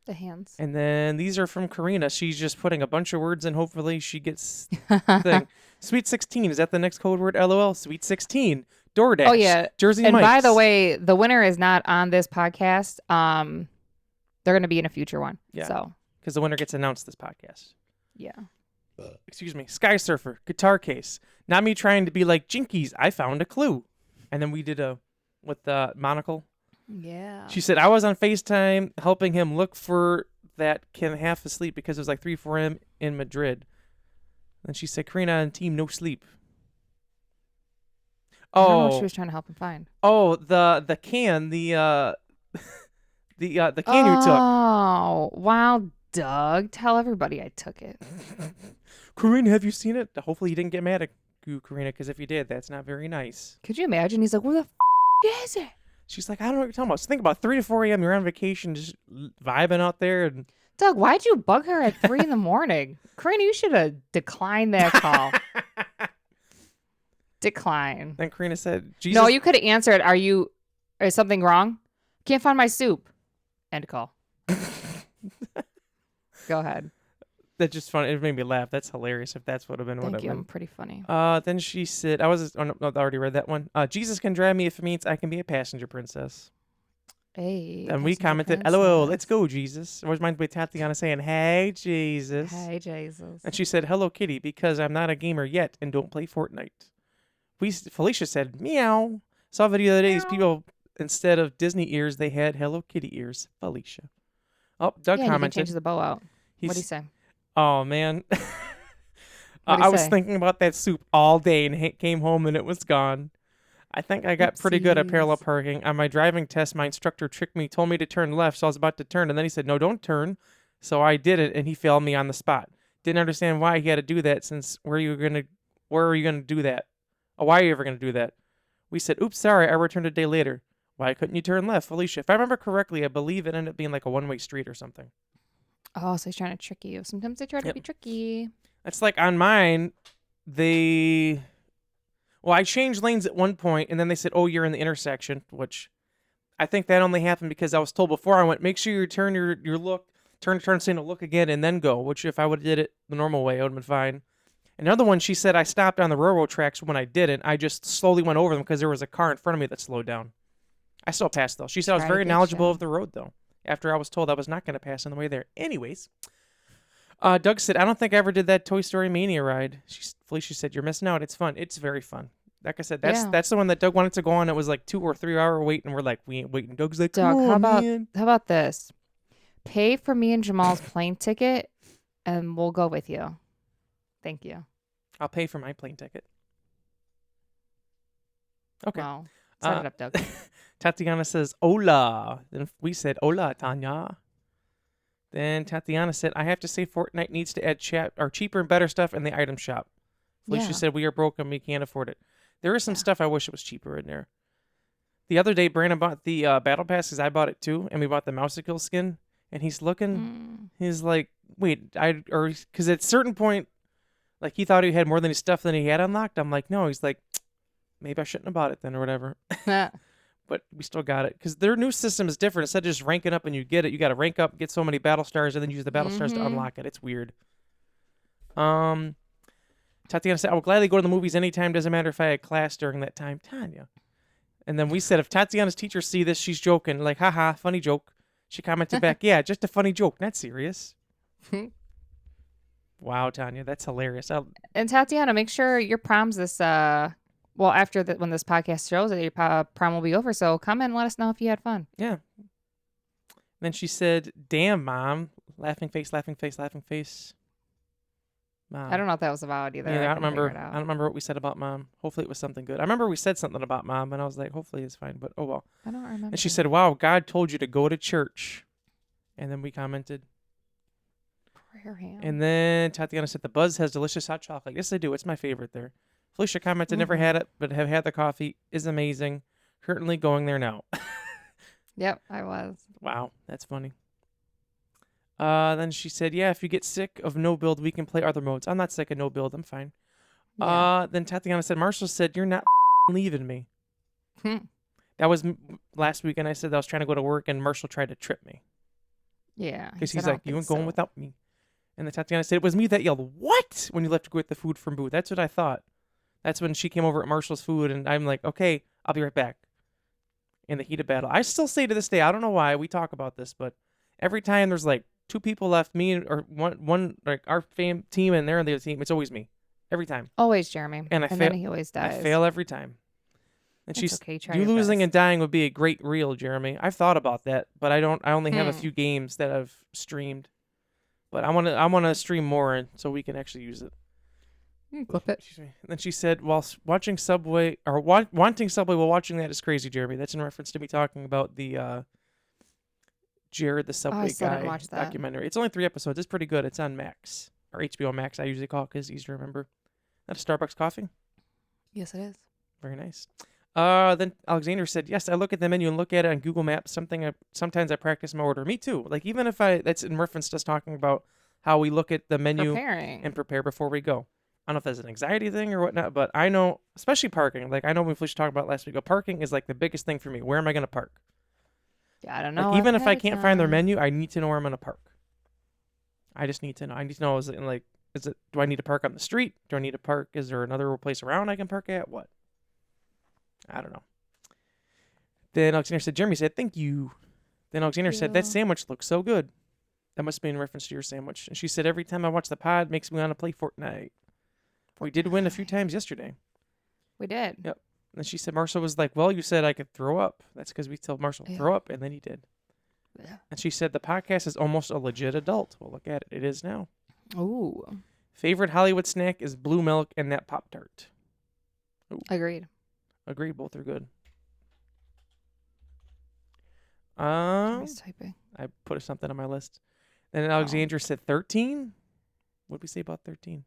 The hands. And then these are from Karina. She's just putting a bunch of words in. Hopefully she gets the thing. Sweet 16. Is that the next code word? LOL. Sweet 16. DoorDash. Oh, yeah. Jersey and Mike's. By the way, the winner is not on this podcast. They're going to be in a future one. Yeah. So. Because the winner gets announced this podcast. Yeah. Excuse me. Sky Surfer. Guitar case. Not me trying to be like Jinkies. I found a clue. And then we did with the monocle. Yeah. She said, I was on FaceTime helping him look for that Ken half asleep because it was like 3 4 a.m. in Madrid. And she said, Karina and team, no sleep. I don't know what she was trying to help him find. Oh, the can, the can you took. Oh, wow, Doug. Tell everybody I took it. Karina, have you seen it? Hopefully you didn't get mad at you, Karina, because if you did, that's not very nice. Could you imagine? He's like, where the is it? She's like, I don't know what you're talking about. So think about 3 to 4 a.m. You're on vacation, just vibing out there. And Doug, why'd you bug her at 3 in the morning? Karina, you should have declined that call. Decline. Then Karina said, Jesus. No, you could have answered, is something wrong? Can't find my soup. End call. Go ahead. That's just funny. It made me laugh. That's hilarious if that's what would have been what Thank it you. meant. Pretty funny. Then she said, I already read that one. Jesus can drive me if it means I can be a passenger princess. Hey. And we commented, LOL, let's go, Jesus. It was mine with Tatiana saying, hey, Jesus. Hey, Jesus. And she said, hello, kitty, because I'm not a gamer yet and don't play Fortnite. Felicia said, meow. Saw a video the other day. These people, instead of Disney ears, they had Hello Kitty ears. Felicia. Oh, Doug Yeah, you can commented. change the bow out. What'd he say? Oh, man. What'd he I was say? thinking about that soup all day and came home and it was gone. I think I got pretty good at parallel Oopsies. parking. On my driving test, my instructor tricked me, told me to turn left, so I was about to turn, and then he said, no, don't turn. So I did it, and he failed me on the spot. Didn't understand why he had to do that, since where are you going to do that? Oh, why are you ever going to do that? We said, oops, sorry, I returned a day later. Why couldn't you turn left, Felicia? If I remember correctly, I believe it ended up being like a one-way street or something. Oh, so he's trying to trick you. Sometimes they try to be tricky. It's like on mine, well, I changed lanes at one point, and then they said, oh, you're in the intersection, which I think that only happened because I was told before I went, make sure you turn your look, turn signal, look again, and then go, which if I would have did it the normal way, it would have been fine. Another one, she said I stopped on the railroad tracks when I didn't. I just slowly went over them because there was a car in front of me that slowed down. I still passed, though. She said I was Try to very get knowledgeable ya. of the road, though, after I was told I was not going to pass on the way there. Anyways, Doug said, I don't think I ever did that Toy Story Mania ride. Felicia said, you're missing out. It's fun. It's very fun. Like I said, that's the one that Doug wanted to go on. It was like 2 or 3 hour wait, and we're like, we ain't waiting. Doug's like, Doug, come on, man. how about this? Pay for me and Jamal's plane ticket, and we'll go with you. Thank you. I'll pay for my plane ticket. Okay. Wow. Set it up, Doug. Tatiana says, hola. Then we said, hola, Tanya. Then Tatiana said, I have to say Fortnite needs to add cheaper and better stuff in the item shop. Felicia Yeah. said, we are broke and we can't afford it. There is some stuff I wish it was cheaper in there. The other day, Brandon bought the Battle Pass because I bought it too, and we bought the Mousekill skin, and he's looking, he's like, wait, because at a certain point, like he thought he had more than his stuff than he had unlocked. I'm like, no, he's like, maybe I shouldn't have bought it then or whatever. But we still got it because their new system is different. Instead of just ranking up and you get it, you got to rank up, get so many battle stars, and then use the battle stars to unlock it. It's weird. Tatiana said, I will gladly go to the movies anytime. Doesn't matter if I had class during that time. Tanya. And then we said, if Tatiana's teachers see this, she's joking. Like, haha, funny joke. She commented back, yeah, just a funny joke, not serious. Wow, Tanya, that's hilarious. And Tatiana, make sure your prom's this, after when this podcast shows it, your prom will be over. So come and let us know if you had fun. Yeah. Then she said, damn, Mom. Laughing face, laughing face, laughing face. Mom. I don't know if that was about either. Yeah, I don't couldn't remember. figure it out. I don't remember what we said about Mom. Hopefully it was something good. I remember we said something about Mom, and I was like, hopefully it's fine. But oh well. I don't remember. And she said, wow, God told you to go to church. And then we commented. Prayer hand. And then Tatiana said, the Buzz has delicious hot chocolate. Yes, they do. It's my favorite there. Felicia commented, never had it, but have had the coffee. Is amazing. Currently going there now. Yep, I was. Wow, that's funny. Then she said, yeah, if you get sick of no build, we can play other modes. I'm not sick of no build. I'm fine. Yeah. Then Tatiana said, Marshall said, you're not leaving me. That was last week, and I said that I was trying to go to work, and Marshall tried to trip me. Yeah. Because said, he's "I like, don't you ain't think going so." without me. And then Tatiana said, it was me that yelled, what? When you left to go get the food from booth. That's what I thought. That's when she came over at Marshall's food, and I'm like, okay, I'll be right back. In the heat of battle. I still say to this day, I don't know why we talk about this, but every time there's like 2 people left, me or one like our team and they're on the other team, it's always me. Every time. Always Jeremy. And then he always dies. I fail every time. And It's she's okay, try you your losing best. and dying would be a great reel, Jeremy. I've thought about that, but I only have a few games that I've streamed. But I want to stream more and so we can actually use it. Clip it. And then she said, while watching Subway or wanting Subway while watching that is crazy, Jeremy. That's in reference to me talking about the Jared the Subway still didn't guy watch that. documentary. It's only 3 episodes. It's pretty good. It's on Max or HBO Max. I usually call it because it's easy to remember. That's a Starbucks coffee. Yes, it is. Very nice. Then Alexander said, yes, I look at the menu and look at it on Google Maps. Sometimes I practice my order. Me too. Like even if that's in reference to us talking about how we look at the menu and prepare before we go. I don't know if that's an anxiety thing or whatnot, but I know, especially parking. Like I know when Felicia talked about it last week, but parking is like the biggest thing for me. Where am I going to park? Yeah, I don't know. Like, even if I ahead of can't find their time. menu, I need to know where I'm gonna park. I just need to know. I need to know, do I need to park on the street? Do I need to park? Is there another place around I can park at? What? I don't know. Then Alexander said, Jeremy said, thank you. Then Alexander said, that you. sandwich looks so good. That must be in reference to your sandwich. And she said, every time I watch the pod, it makes me want to play Fortnite. We did win a few times yesterday. We did. Yep. And she said, Marshall was like, well, you said I could throw up. That's because we told Marshall to throw up, and then he did. Yeah. And she said, the podcast is almost a legit adult. Well, look at it. It is now. Ooh. Favorite Hollywood snack is blue milk and that Pop-Tart. Ooh. Agreed. Agreed. Both are good. Jimmy's typing. I put something on my list. And Alexandra said 13? What did we say about 13?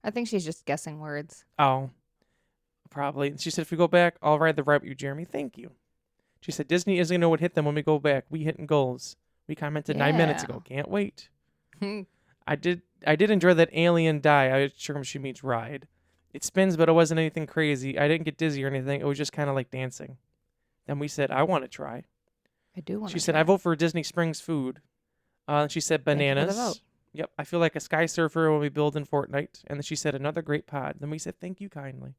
I think she's just guessing words. Oh, probably. And she said, if we go back, I'll ride the ride with you, Jeremy. Thank you. She said, Disney isn't going to know what hit them when we go back. We hitting goals. We commented 9 minutes ago. Can't wait. I did enjoy that alien die. I'm sure she means ride. It spins, but it wasn't anything crazy. I didn't get dizzy or anything. It was just kind of like dancing. Then we said, I want to try. I do want to She said, I vote for Disney Springs food. She said, Thank you for the bananas. vote. Yep. I feel like a sky surfer when we build in Fortnite. And then she said, another great pod. Then we said, thank you kindly.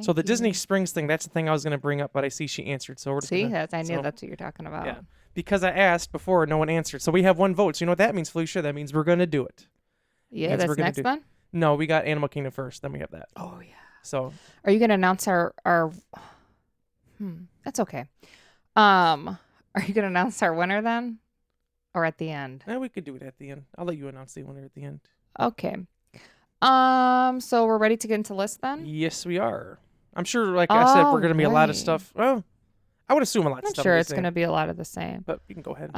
So the Disney Springs thing, that's the thing I was going to bring up, but I see she answered. So we're just I knew so, that's what you're talking about. Yeah. Because I asked before, no one answered. So we have one vote. So you know what that means, Felicia? That means we're going to do it. Yeah, that's next one? No, we got Animal Kingdom first. Then we have that. Oh, yeah. So. Are you going to announce our that's okay. Are you going to announce our winner then? Or at the end? Yeah, we could do it at the end. I'll let you announce the winner at the end. Okay. So we're ready to get into list then? Yes, we are. I'm sure, like I said, we're going to be a lot of right. stuff. Well, I would assume a lot of I'm stuff. sure it's going to be a lot of the same. But you can go ahead.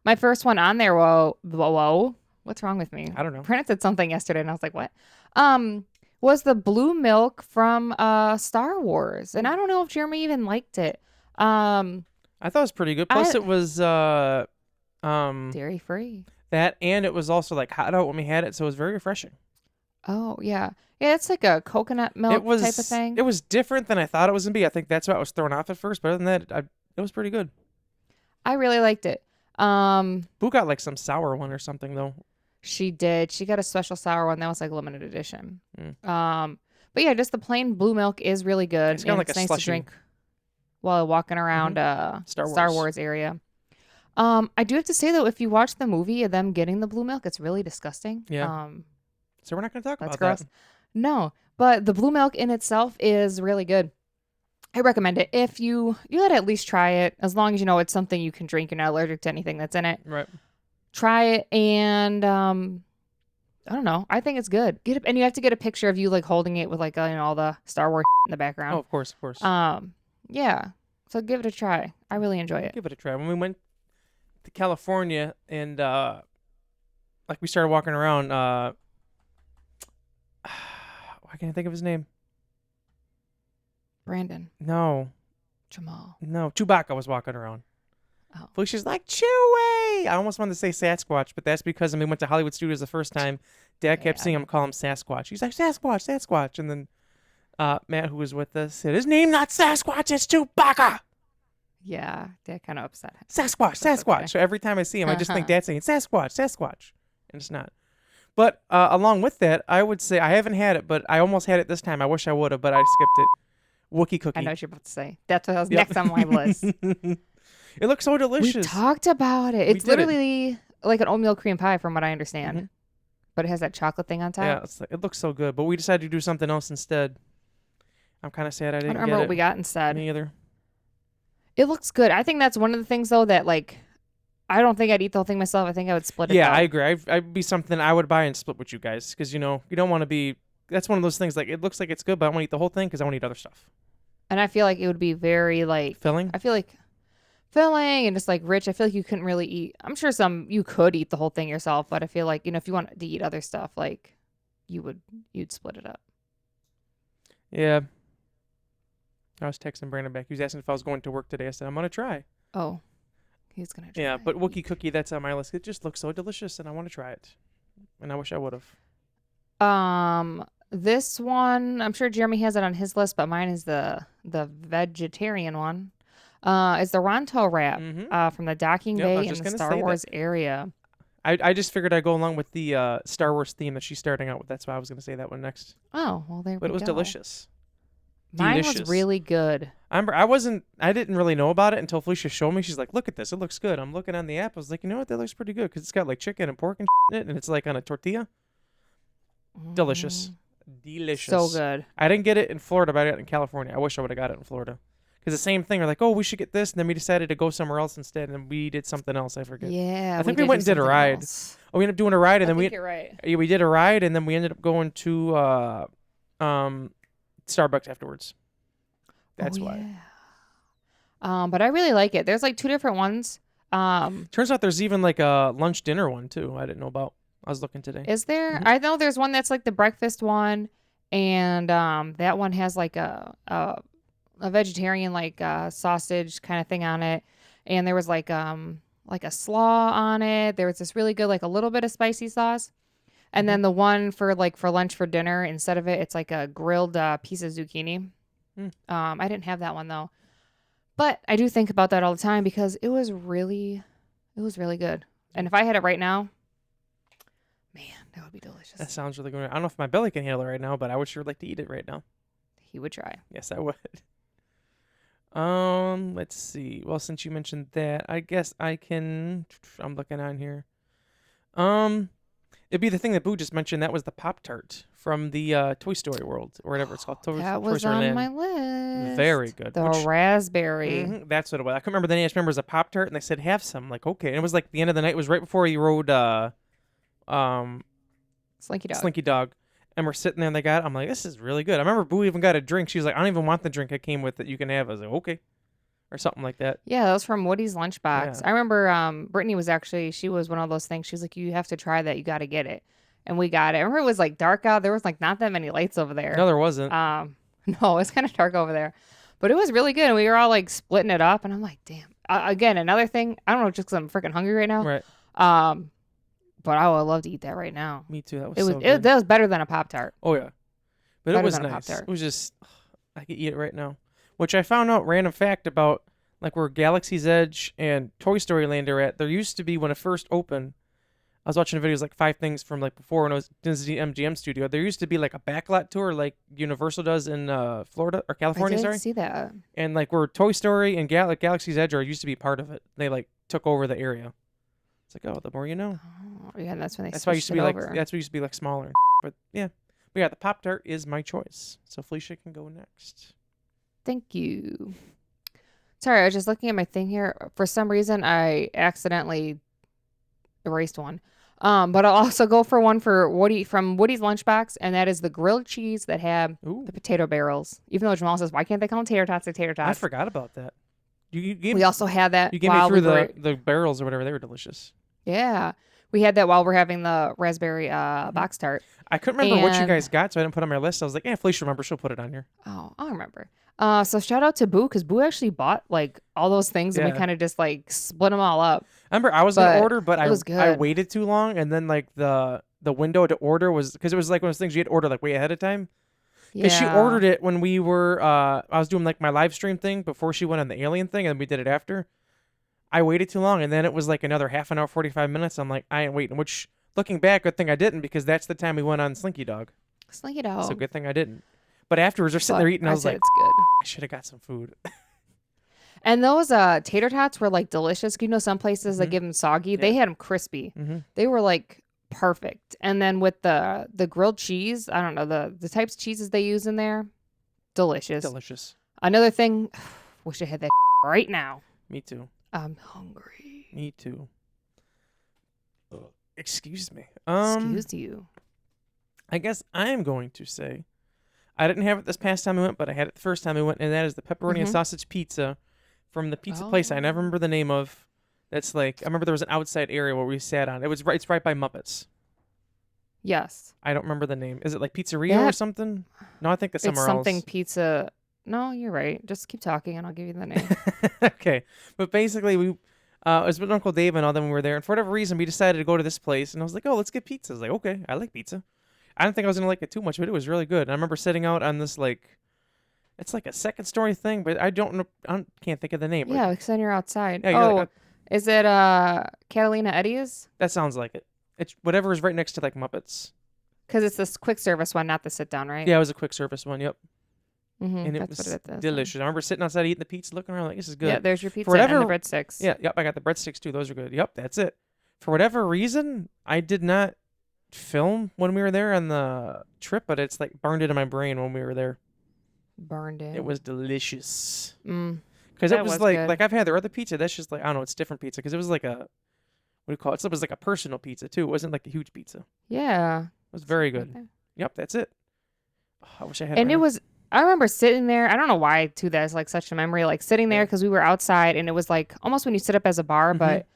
My first one on there, whoa. What's wrong with me? I don't know. Brandon said something yesterday and I was like, what? Was the blue milk from Star Wars. And I don't know if Jeremy even liked it. I thought it was pretty good. Plus it was dairy free. That, and it was also like hot out when we had it, so it was very refreshing. Oh, yeah. Yeah, it's like a coconut milk type of thing. It was different than I thought it was going to be. I think that's why I was thrown off at first. But other than that, it was pretty good. I really liked it. Boo got like some sour one or something, though. She did. She got a special sour one that was like limited edition. But yeah, just the plain blue milk is really good. It's kind of like it's a nice slushy. to drink while walking around Star Wars area. I do have to say, though, if you watch the movie of them getting the blue milk, it's really disgusting. Yeah. So we're not going to talk That's about gross. that. No, but the blue milk in itself is really good. I recommend it. If you gotta at least try it, as long as you know it's something you can drink. You're not allergic to anything that's in it. Right. Try it, and I don't know. I think it's good. And you have to get a picture of you like holding it with like all the Star Wars in the background. Oh, of course. Yeah. So give it a try. I really enjoy it. Give it a try. When we went to California and like we started walking around, why can't I think of his name? Brandon. No. Jamal. No. Chewbacca was walking around. Oh. Felicia's like, Chewie! I almost wanted to say Sasquatch, but that's because when we went to Hollywood Studios the first time, Dad kept seeing him call him Sasquatch. He's like, Sasquatch. And then Matt, who was with us, said, his name not Sasquatch, it's Chewbacca! Yeah, Dad kind of upset him. Sasquatch. Okay. So every time I see him, I just think Dad's saying Sasquatch. And it's not. But along with that, I would say, I haven't had it, but I almost had it this time. I wish I would have, but I skipped it. Wookie cookie. I know what you're about to say. That's what was next on my list. It looks so delicious. We talked about it. It's literally like an oatmeal cream pie, from what I understand. Mm-hmm. But it has that chocolate thing on top. Yeah, it looks so good. But we decided to do something else instead. I'm kind of sad I didn't I don't remember what we got instead. Me either. It looks good. I think that's one of the things, though, that like, I don't think I'd eat the whole thing myself. I think I would split it. Yeah, though. I agree. I'd be something I would buy and split with you guys because, you don't want to be. That's one of those things. Like, it looks like it's good, but I want to eat the whole thing because I want to eat other stuff. And I feel like it would be very like filling. I feel like filling and just like rich. I feel like you couldn't really eat. I'm sure you could eat the whole thing yourself, but I feel like if you want to eat other stuff, like you'd split it up. Yeah. I was texting Brandon back. He was asking if I was going to work today. I said I'm gonna try. Oh, he's gonna try. Yeah, but Wookie cookie, that's on my list. It just looks so delicious, and I want to try it. And I wish I would have. This one, I'm sure Jeremy has it on his list, but mine is the vegetarian one. Is the Ronto wrap from the docking Yep, I bay was in just the gonna Star say that. Wars area. I just figured I'd go along with the Star Wars theme that she's starting out with. That's why I was going to say that one next. Oh, well, there But we it was go. delicious. Mine Delicious. was really good. I remember I didn't really know about it until Felicia showed me. She's like, look at this. It looks good. I'm looking on the app. I was like, you know what? That looks pretty good because it's got like chicken and pork and in it, and it's like on a tortilla. Delicious. Delicious. So good. I didn't get it in Florida, but I got it in California. I wish I would have got it in Florida. Because the same thing. We're like, oh, we should get this. And then we decided to go somewhere else instead. And then we did something else. I forget. Yeah. I think we went and did a ride. Oh, we ended up doing a ride. And then you're right. Yeah, we did a ride. And then we ended up going to Starbucks afterwards. That's why. Yeah. But I really like it. There's like 2 different ones. Turns out there's even like a lunch dinner one too. I didn't know about. I was looking today. Is there? Mm-hmm. I know there's one that's like the breakfast one, and that one has like a vegetarian like sausage kind of thing on it, and there was like a slaw on it. There was this really good like a little bit of spicy sauce, and then the one for lunch for dinner, instead of it's like a grilled piece of zucchini. I didn't have that one though, but I do think about that all the time because it was really good. And if I had it right now, man, that would be delicious. That sounds really good. I don't know if my belly can handle it right now, but I would sure like to eat it right now. He would try. Yes, I would. Let's see. Well, since you mentioned that, I guess I can. I'm looking on here. It'd be the thing that Boo just mentioned. That was the Pop-Tart from the Toy Story World, or whatever it's called. That Toy was Story on Land. my list. Very good. The raspberry. Mhm, that's what it was. I couldn't remember the name. I just remember it was a Pop-Tart, and they said, have some. I'm like, okay. And it was like the end of the night. It was right before he rode Slinky Dog. Slinky Dog. And we're sitting there and they got it. I'm like, this is really good. I remember Boo even got a drink. She was like, I don't even want the drink I came with that you can have. I was like, okay. Or something like that. Yeah, that was from Woody's Lunchbox. Yeah. I remember Brittany she was one of those things. She was like, you have to try that. You got to get it. And we got it. I remember it was like dark out. There was like not that many lights over there. No, there wasn't. No, it's kind of dark over there. But it was really good. And we were all like splitting it up. And I'm like, damn. Again, another thing. I don't know, just because I'm freaking hungry right now. Right. But I would love to eat that right now. Me too. That was so good. That was better than a Pop-Tart. Oh, yeah. But Better it was than a nice. Pop-Tart. It was just, I could eat it right now. Which I found out, random fact about, like where Galaxy's Edge and Toy Story Land are at. There used to be, when it first opened, I was watching videos like 5 things from like before when it was Disney MGM Studio. There used to be like a backlot tour like Universal does in Florida or California, I didn't sorry. see that. And like where Toy Story and Galaxy's Edge used to be part of it. They like took over the area. It's like, oh, the more you know. Oh, yeah, that's when they That's why it used to be over. like that's what used to be like smaller. But yeah. But yeah, the Pop-Tart is my choice. So Felicia can go next. Thank you. Sorry, I was just looking at my thing here. For some reason, I accidentally erased one. But I'll also go for one for from Woody's Lunchbox, and that is the grilled cheese that had the potato barrels. Even though Jamal says, why can't they call them tater tots? They're tater tots. I forgot about that. We also had that. You gave me through the barrels or whatever. They were delicious. Yeah. We had that while we're having the raspberry box tart. I couldn't remember what you guys got, so I didn't put it on my list. I was like, Felicia remember. She'll put it on here. Oh, I'll remember. So shout out to Boo, because Boo actually bought like all those things, and we kind of just like split them all up. I remember I was going to order, but I waited too long, and then like the window to order was, because it was like one of those things you had to order like way ahead of time. Because she ordered it when we were, I was doing like my live stream thing before she went on the alien thing, and we did it after. I waited too long, and then it was like another half an hour, 45 minutes. I'm like, I ain't waiting, which looking back, good thing I didn't, because that's the time we went on Slinky Dog. Slinky Dog. So good thing I didn't. But afterwards, we're sitting there eating, I was like, it's good. I should have got some food. And those tater tots were like delicious. You know, some places that give them soggy, they had them crispy. They were like perfect. And then with the grilled cheese, I don't know, the types of cheeses they use in there, delicious. Another thing, wish I had that right now. Me too. I'm hungry. Me too. Excuse me. Excuse you. I guess I am going to say, I didn't have it this past time we went, but I had it the first time we went, and that is the pepperoni and sausage pizza from the pizza place I never remember the name of. That's like, I remember there was an outside area where we sat on. It's right by Muppets. Yes. I don't remember the name. Is it like Pizzeria or something? No, I think that's somewhere else. It's something pizza. No, you're right. Just keep talking and I'll give you the name. Okay. But basically, it was with Uncle Dave and all them, we were there. And for whatever reason, we decided to go to this place. And I was like, oh, let's get pizza. I was like, okay, I like pizza. I didn't think I was going to like it too much, but it was really good. And I remember sitting out on this, like, It's like a second story thing, but I can't think of the name. Yeah, because then you're outside. Yeah, you're like, is it Catalina Eddie's? that sounds like it. It's whatever is right next to like Muppets. Because it's this quick service one, not the sit down, right? Yeah, it was a quick service one. Yep. And it was delicious. I remember sitting outside eating the pizza, looking around like, this is good. Yeah, there's your pizza and the breadsticks. Yeah, yep, I got the breadsticks too. Those are good. Yep, that's it. For whatever reason, I did not film when we were there on the trip, but it's like burned into my brain when we were there. Burned in. It was delicious. Because it was like I've had their other pizza. That's just like, I don't know, it's different pizza because it was like a, what do you call it? It was like a personal pizza too. It wasn't like a huge pizza. Yeah. It was very good. Right. Yep, that's it. Oh, I wish I had. And it was. I remember sitting there. I don't know why too. That's like such a memory. Like sitting there because we were outside, and it was like almost when you sit up as a bar, but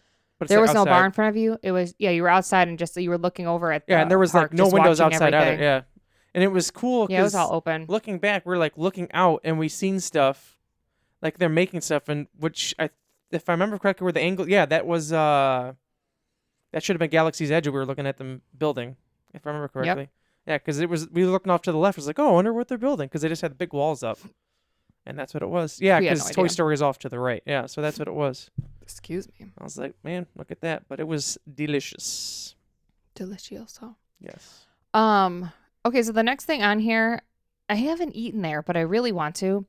there was no bar in front of you. It was you were outside and just you were looking over at and there was park, like no windows outside everything. either. Yeah, and it was cool. Yeah, it was all open. Looking back, we're like looking out and we seen stuff, like they're making stuff, and which if I remember correctly, where the angle, that was that should have been Galaxy's Edge. We were looking at them building, if I remember correctly. Yep. Yeah, because we were looking off to the left. It was like, oh, I wonder what they're building, because they just had the big walls up, and that's what it was. Yeah, because Toy Story is off to the right. Yeah, so that's what it was. Excuse me. I was like, man, look at that. But it was delicious. Delicioso. Yes. Okay, so the next thing on here, I haven't eaten there, but I really want to.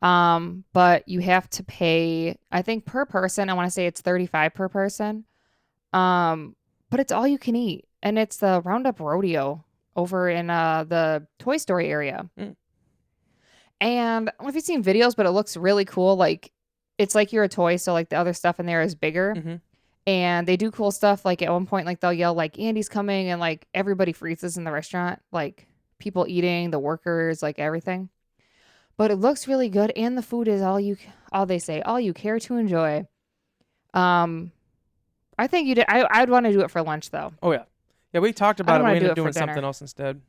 But you have to pay, I think per person, I want to say it's $35 per person. But it's all you can eat, and it's the Roundup Rodeo over in the Toy Story area. And I don't know if you've seen videos, but it looks really cool. Like it's like you're a toy, so like the other stuff in there is bigger. And they do cool stuff. Like at one point, like they'll yell like Andy's coming, and like everybody freezes in the restaurant, like people eating, the workers, like everything. But it looks really good, and the food is all you care to enjoy. I think you did. I'd want to do it for lunch though. Oh yeah. Yeah, we talked about it. We ended up doing something else instead.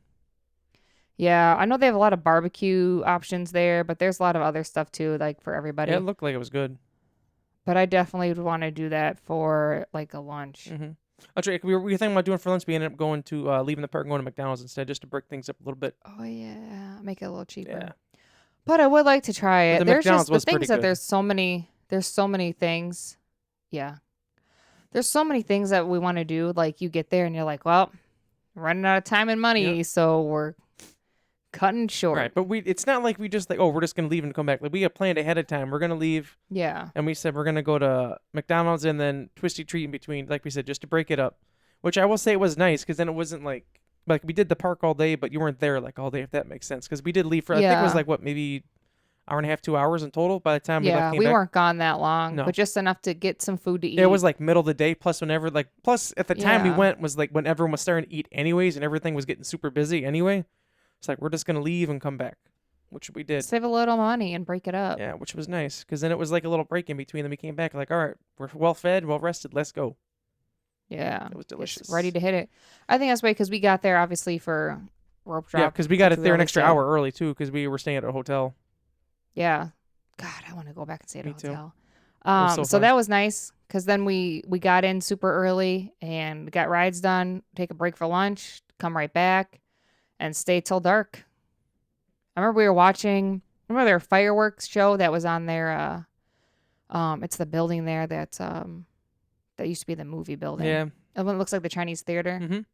Yeah, I know they have a lot of barbecue options there, but there's a lot of other stuff too, like for everybody. Yeah, it looked like it was good. But I definitely would want to do that for like a lunch. That's right. We were thinking about doing for lunch. We ended up going to leaving the park and going to McDonald's instead, just to break things up a little bit. Oh yeah, make it a little cheaper. Yeah. But I would like to try it. There's McDonald's just the things that there's so many things. Yeah. There's so many things that we want to do. Like you get there and you're like, well, running out of time and money, so we're cutting short. Right, but it's not like we just like, oh, we're just gonna leave and come back. Like we have planned ahead of time. We're gonna leave. Yeah. And we said we're gonna go to McDonald's and then Twisty Treat in between, like we said, just to break it up. Which I will say was nice, because then it wasn't like we did the park all day, but you weren't there like all day, if that makes sense. Because we did leave for I think it was like what, maybe hour and a half, 2 hours in total by the time we left. We weren't gone that long, but just enough to get some food to eat. It was like middle of the day, plus at the time we went was like when everyone was starting to eat anyways, and everything was getting super busy anyway. It's like we're just gonna leave and come back, which we did. Save a little money and break it up. Yeah, which was nice, because then it was like a little break in between. Then we came back like, all right, we're well fed, well rested, let's go. Yeah, it was delicious. Ready to hit it. I think that's why, because we got there obviously for rope drop. Yeah, because we got it there an extra hour early too, because we were staying at a hotel. Yeah. God, I want to go back and stay at a hotel. Too. So that was nice, because then we got in super early and got rides done, take a break for lunch, come right back, and stay till dark. I remember we were watching, their fireworks show that was on there. It's the building there that used to be the movie building. Yeah. It looks like the Chinese theater.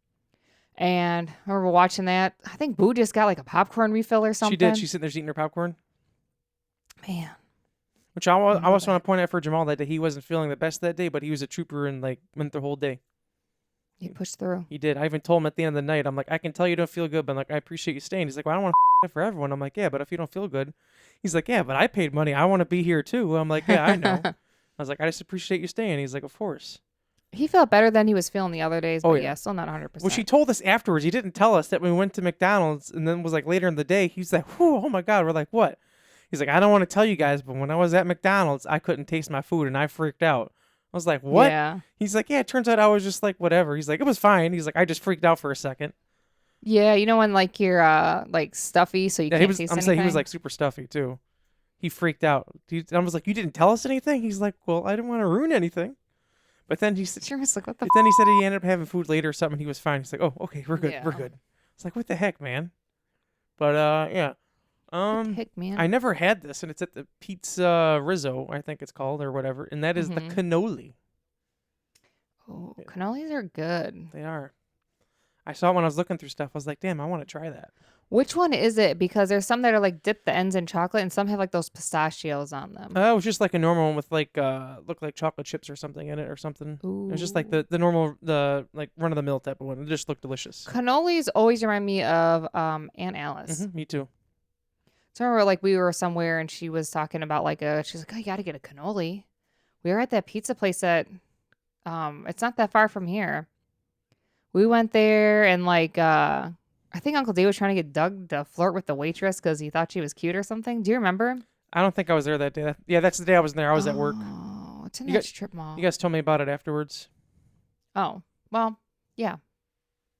And I remember watching that. I think Boo just got like a popcorn refill or something. She did. She's sitting there eating her popcorn. Man. Which I also want to point out for Jamal that he wasn't feeling the best that day, but he was a trooper and like went the whole day. He pushed through. He did. I even told him at the end of the night, I'm like, I can tell you don't feel good, but I'm like, I appreciate you staying. He's like, well, I don't want to it for everyone. I'm like, yeah, but if you don't feel good. He's like, yeah, but I paid money. I want to be here too. I'm like, yeah, I know. I was like, I just appreciate you staying. He's like, of course. He felt better than he was feeling the other days, but still not 100%. Well, she told us afterwards. He didn't tell us that when we went to McDonald's, and then was like later in the day, he's like, whew, oh my God. We're like, what? He's like, I don't want to tell you guys, but when I was at McDonald's, I couldn't taste my food, and I freaked out. I was like, what? Yeah. He's like, yeah, it turns out I was just like, whatever. He's like, it was fine. He's like, I just freaked out for a second. Yeah, you know when like you're like stuffy, so you can't taste anything? I'm saying he was like super stuffy too. He freaked out. I was like, you didn't tell us anything? He's like, well, I didn't want to ruin anything. But then he said, like, what the then he said he ended up having food later or something. He was fine. He's like, oh, okay, we're good. Yeah. We're good. It's like, what the heck, man? But yeah. Hick, man. I never had this, and it's at the Pizza Rizzo, I think it's called, or whatever, and that is the cannoli. Oh, cannolis are good. They are. I saw it when I was looking through stuff. I was like, damn, I want to try that. Which one is it? Because there's some that are like dip the ends in chocolate, and some have like those pistachios on them. It was just like a normal one with like looked like chocolate chips or something in it or something. Ooh. It was just like the normal like run of the mill type of one. It just looked delicious. Cannolis always remind me of Aunt Alice. Me too. So I remember like we were somewhere and she was talking about like she's like, oh, you got to get a cannoli. We were at that pizza place that it's not that far from here. We went there and like I think Uncle Dave was trying to get Doug to flirt with the waitress because he thought she was cute or something. Do you remember? I don't think I was there that day. Yeah, that's the day I was there. I was at work. Oh, it's in that strip mall. You guys told me about it afterwards. Oh, well, yeah.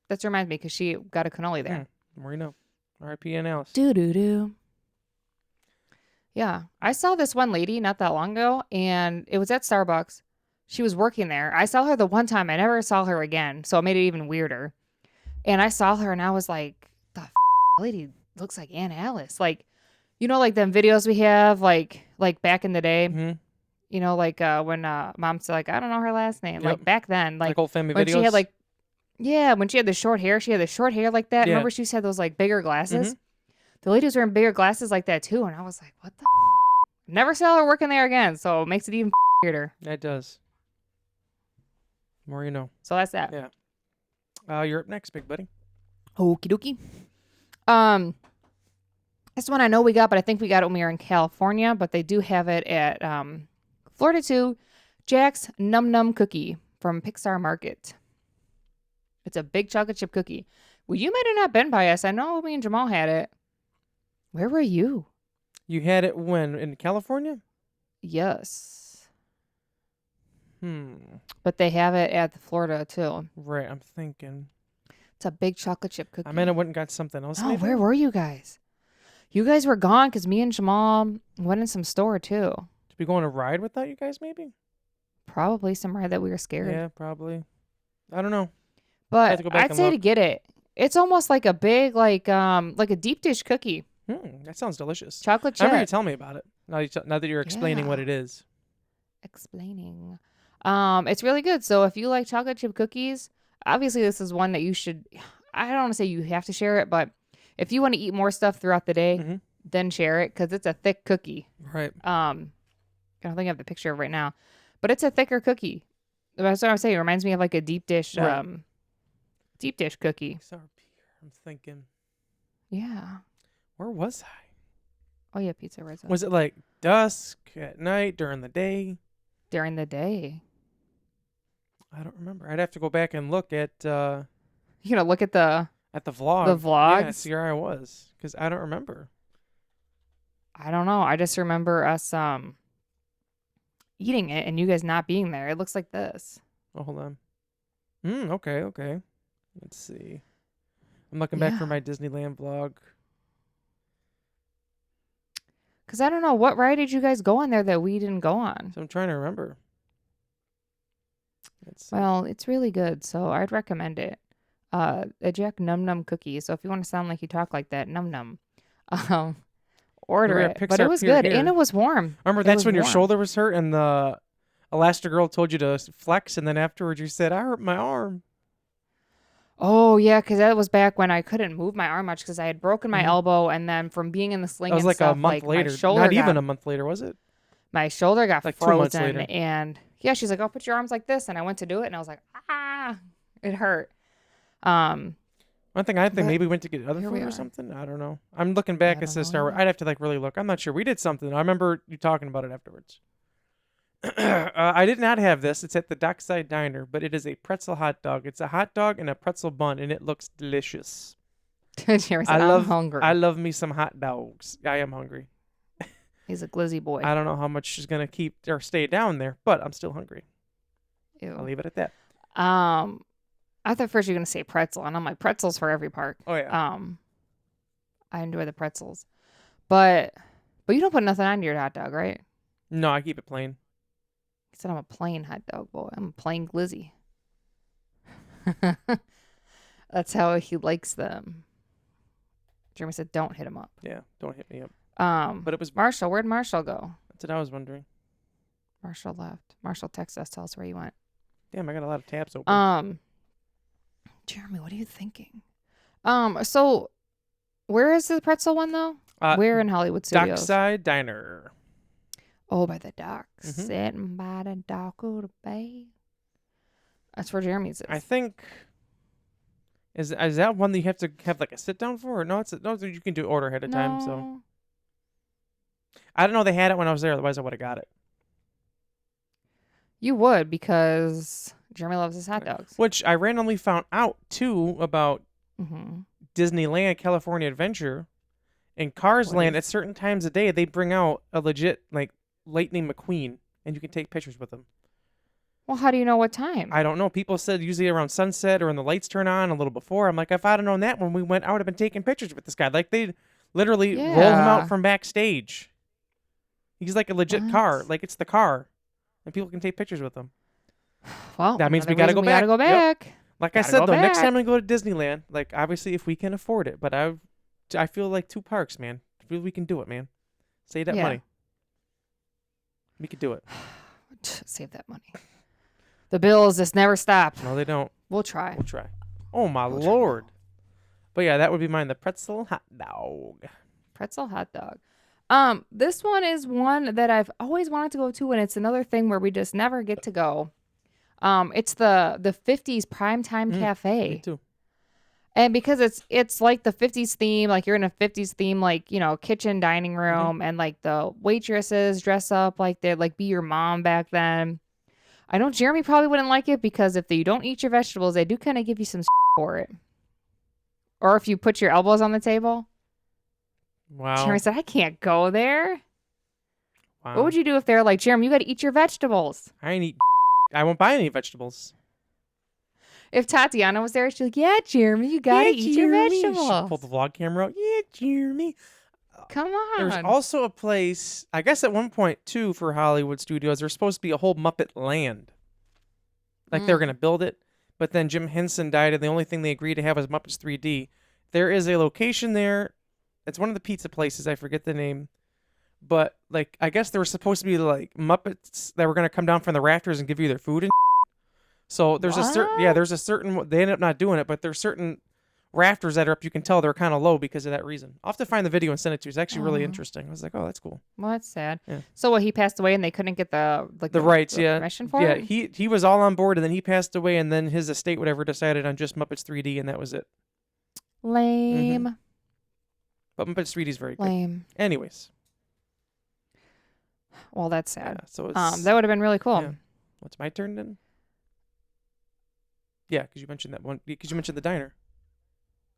That reminds me because she got a cannoli there. More you know. R.I.P. Aunt Alice. Do. Yeah. I saw this one lady not that long ago, and it was at Starbucks. She was working there. I saw her the one time. I never saw her again, so it made it even weirder. And I saw her, and I was like, the lady looks like Aunt Alice. Like, you know, like them videos we have, like back in the day. Mm-hmm. You know, like when Mom's like, I don't know her last name. Yep. Like back then, like old family when videos. she had like, yeah, when she had the short hair, she had the short hair like that. Yeah. Remember, she had those like bigger glasses. The lady was wearing bigger glasses like that too, and I was like, what the? Never saw her working there again, so it makes it even weirder. That does. More you know. So that's that. Yeah. You're up next, big buddy. Okie dokie. This one I know we got, but I think we got it when we were in California, but they do have it at Florida too. Jack's Num Num Cookie from Pixar Market. It's a big chocolate chip cookie. Well, you might have not been by us. I know me and Jamal had it. Where were you? You had it when? In California? Yes. But they have it at the Florida too. Right, I'm thinking. It's a big chocolate chip cookie. I mean, I went and got something else. Oh, maybe? where were you guys? You guys were gone because me and Jamal went in some store too. Did we go on a ride without you guys, maybe? Probably some ride that we were scared. Yeah, probably. I don't know. But I'd say to get it. It's almost like a big, like a deep dish cookie. That sounds delicious. Chocolate chip. I remember you telling me about it. Now that you're explaining what it is. Explaining. It's really good. So if you like chocolate chip cookies, obviously this is one that you should, I don't want to say you have to share it, but if you want to eat more stuff throughout the day, then share it because it's a thick cookie. Right. I don't think I have the picture of it right now, but it's a thicker cookie. That's what I'm saying. It reminds me of like a deep dish, deep dish cookie. Sour beer. I'm thinking. Yeah. Where was I? Oh yeah, Pizza Rizzo. Was it like dusk at night, during the day? During the day. I don't remember. I'd have to go back and look at. You gonna look at the vlog. The vlogs. Yeah, see where I was because I don't remember. I don't know. I just remember us eating it and you guys not being there. It looks like this. Oh, hold on. Okay. Let's see. I'm looking back for my Disneyland vlog. Because I don't know. What ride did you guys go on there that we didn't go on? So I'm trying to remember. Well, it's really good, so I'd recommend it. A Jack Num Num cookie. So if you want to sound like you talk like that, Num Num, order it. But it was good, and it was warm. Remember, that's when your shoulder was hurt and the Elastigirl told you to flex, and then afterwards you said, I hurt my arm. Oh, yeah, because that was back when I couldn't move my arm much because I had broken my elbow, and then from being in the sling that was and like stuff, a month later. My shoulder Not even a month later, was it? My shoulder got like frozen, 2 months later. And yeah, she's like, "Oh, put your arms like this," and I went to do it, and I was like, it hurt. One thing I think maybe we went to get other food or something. I don't know. I'm looking back at Star Wars. I'd have to like really look. I'm not sure. We did something. I remember you talking about it afterwards. I did not have this. It's at the Dockside Diner, but it is a pretzel hot dog. It's a hot dog and a pretzel bun, and it looks delicious. I'm hungry. I love me some hot dogs. I am hungry. He's a glizzy boy. I don't know how much is gonna keep or stay down there, but I'm still hungry. Ew. I'll leave it at that. I thought first you were gonna say pretzel, and I'm like, pretzels for every part. Oh yeah. I enjoy the pretzels, but you don't put nothing on your hot dog, right? No, I keep it plain. He said I'm a plain hot dog boy. I'm a plain glizzy. That's how he likes them. Jeremy said, "Don't hit him up." Yeah, don't hit me up. But it was Marshall. Where'd Marshall go? That's what I was wondering. Marshall left. Marshall texted us, tell us where he went. Damn, I got a lot of tabs open. Jeremy, what are you thinking? So where is the pretzel one though? Where in Hollywood Studios? Dockside Diner. Oh, by the docks. Sitting by the dock of the bay. That's where Jeremy's is. I think. Is that one that you have to have like a sit down for? Or no, you can do order ahead of time. So I don't know. They had it when I was there. Otherwise, I would have got it. You would, because Jeremy loves his hot dogs. Which I randomly found out too about Mm-hmm. Disneyland California Adventure. In Cars Land, at certain times of day, they bring out a legit like Lightning McQueen, and you can take pictures with them. Well, how do you know what time? I don't know. People said usually around sunset or when the lights turn on a little before. I'm like, if I'd have known that when we went out, I'd have been taking pictures with this guy. Like, they literally roll him out from backstage. He's like a legit car. Like, it's the car. And people can take pictures with him. Well, that means we got to go back. We got to go back. Yep. Like I said, though, next time we go to Disneyland, like, obviously, if we can afford it. But I feel like 2 parks, man. I feel we can do it, man. Save that money. We could do it. Save that money. The bills just never stop. No, they don't. We'll try. Oh, my Lord. But yeah, that would be mine. The pretzel hot dog. Pretzel hot dog. This one is one that I've always wanted to go to, and it's another thing where we just never get to go. It's the 50s Primetime Cafe. Me too. And because it's like the 50s theme, like you're in a 50s theme, like, you know, kitchen, dining room, and like the waitresses dress up like they'd like be your mom back then. I know Jeremy probably wouldn't like it because if you don't eat your vegetables, they do kind of give you some for it. Or if you put your elbows on the table. Wow. Jeremy said, I can't go there. Wow. What would you do if they're like, Jeremy, you got to eat your vegetables? I won't buy any vegetables. If Tatiana was there, she'd be like, yeah, Jeremy, you got to eat your vegetables. She'd pull the vlog camera out. Yeah, Jeremy. Come on. There's also a place, I guess at one point, too, for Hollywood Studios, there's supposed to be a whole Muppet Land. Like, they were going to build it, but then Jim Henson died, and the only thing they agreed to have was Muppets 3D. There is a location there. It's one of the pizza places. I forget the name. But, like, I guess there were supposed to be, like, Muppets that were going to come down from the rafters and give you their food and so there's there's a certain, they ended up not doing it, but there's certain rafters that are up, you can tell they're kind of low because of that reason. I'll have to find the video and send it to you. It's actually really interesting. I was like, oh, that's cool. Well, that's sad. Yeah. So he passed away and they couldn't get the rights, permission for it? Yeah, he was all on board and then he passed away and then his estate, whatever, decided on just Muppets 3D and that was it. Lame. But Muppets 3D is very good. Lame. Anyways. Well, that's sad. Yeah, so it's, that would have been really cool. Yeah. What's my turn then? Yeah, because you mentioned that one. Because you mentioned the diner.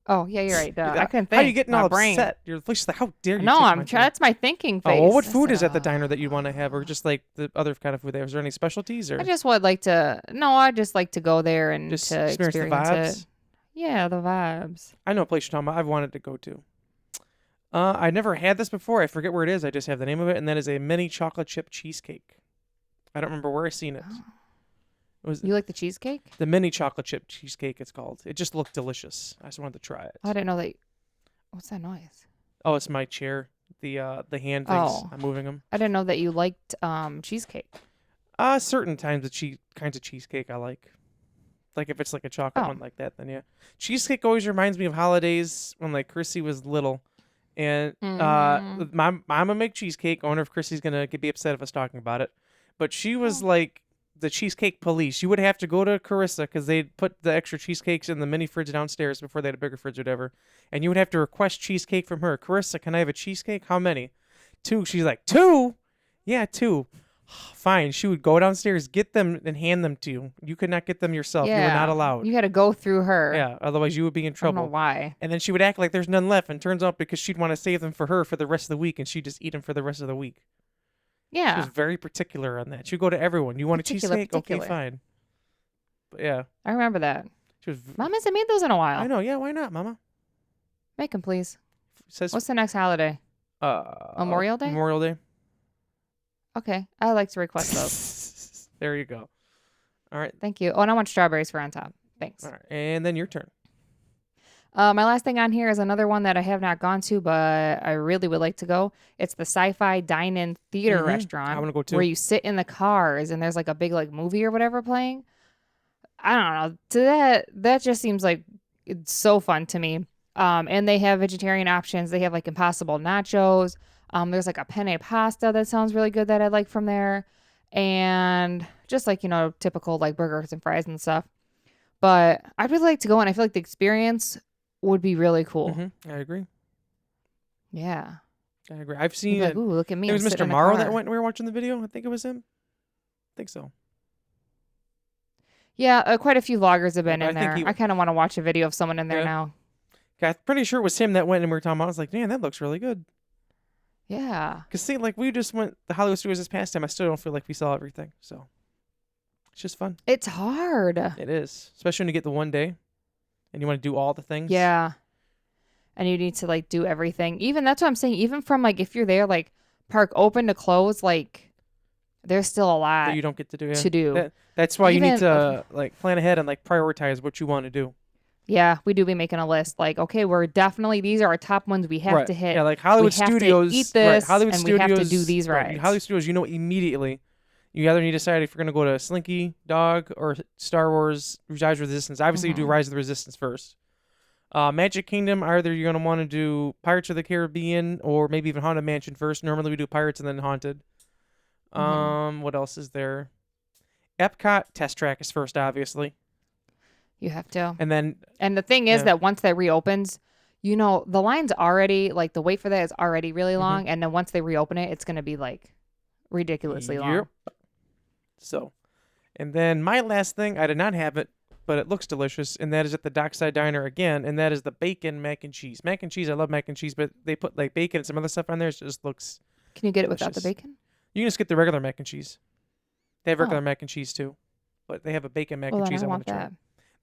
Oh, yeah, you're right. I couldn't think. How are you getting all brain. upset? You're just like, how dare you? No, I'm trying. That's my thinking face. Oh, well, what food is at the diner that you want to have, or just like the other kind of food there? Is there any specialties? Or I just would like to. No, I just like to go there and just to experience the vibes. it. Yeah, the vibes. I know a place you're talking about. I've wanted to go to. I never had this before. I forget where it is. I just have the name of it, and that is a mini chocolate chip cheesecake. I don't remember where I seen it. Oh. You like the cheesecake? The mini chocolate chip cheesecake, it's called. It just looked delicious. I just wanted to try it. I didn't know that. What's that noise? Oh, it's my chair. The hand things. Oh. I'm moving them. I didn't know that you liked cheesecake. Certain times of kinds of cheesecake I like. Like if it's like a chocolate one like that, then yeah. Cheesecake always reminds me of holidays when like Chrissy was little. And my mama make cheesecake. I wonder if Chrissy's gonna be upset of us talking about it. But she was like the cheesecake police. You would have to go to Carissa because they'd put the extra cheesecakes in the mini fridge downstairs before they had a bigger fridge or whatever. And you would have to request cheesecake from her. Carissa, can I have a cheesecake? How many? 2. She's like, 2? Yeah, 2. Fine. She would go downstairs, get them, and hand them to you. You could not get them yourself. Yeah. You were not allowed. You had to go through her. Yeah, otherwise you would be in trouble. I don't know why. And then she would act like there's none left, and turns out because she'd want to save them for her for the rest of the week, and she'd just eat them for the rest of the week. Yeah. She was very particular on that. She'd go to everyone. You want a cheesecake? Okay, fine. But yeah. I remember that. She was. Mom hasn't made those in a while. I know. Yeah, why not, Mama? Make them, please. Says, what's the next holiday? Memorial Day? Memorial Day. Okay. I like to request those. There you go. All right. Thank you. Oh, and I want strawberries for on top. Thanks. All right. And then your turn. My last thing on here is another one that I have not gone to, but I really would like to go. It's the Sci-Fi Dine-In Theater Restaurant. I want to go too. Where you sit in the cars and there's like a big like movie or whatever playing. I don't know. To that just seems like it's so fun to me. And they have vegetarian options. They have like Impossible nachos. There's like a penne pasta that sounds really good that I like from there. And just like, typical like burgers and fries and stuff. But I'd really like to go, and I feel like the experience would be really cool. I agree. Yeah. I agree. I've seen like, ooh, look at me. It was Mr. Morrow that went. We were watching the video. I think it was him. I think so. Yeah, quite a few vloggers have been I in there. think I kind of want to watch a video of someone in there now. I'm pretty sure it was him that went, and we were talking about. I was like, man, that looks really good. Yeah. Because see, like we just went the Hollywood Studios this past time. I still don't feel like we saw everything. So it's just fun. It's hard. It is, especially when you get the one day, and you want to do all the things. Yeah. And you need to like do everything. Even that's what I'm saying. Even from like if you're there, like park open to close, like there's still a lot that you don't get to do. That's why you need to like plan ahead and like prioritize what you want to do. Yeah, we do be making a list. Like, okay, these are our top ones we have to hit. Yeah, like Hollywood we have Studios. To eat this, Hollywood and Studios, we have to do these rides. Hollywood Studios, immediately. You either need to decide if you're going to go to Slinky Dog or Star Wars Rise of the Resistance. Obviously, you do Rise of the Resistance first. Magic Kingdom, either you're going to want to do Pirates of the Caribbean or maybe even Haunted Mansion first. Normally, we do Pirates and then Haunted. What else is there? Epcot Test Track is first, obviously. You have to. And the thing is that once that reopens, the line's already, like, the wait for that is already really long. And then once they reopen it, it's going to be, like, ridiculously long. So, and then my last thing, I did not have it, but it looks delicious, and that is at the Dockside Diner again, and that is the bacon mac and cheese. Mac and cheese, I love mac and cheese, but they put, like, bacon and some other stuff on there. It just looks Can you get delicious. it without the bacon? You can just get the regular mac and cheese. They have regular mac and cheese, too. But they have a bacon mac and cheese I want to try.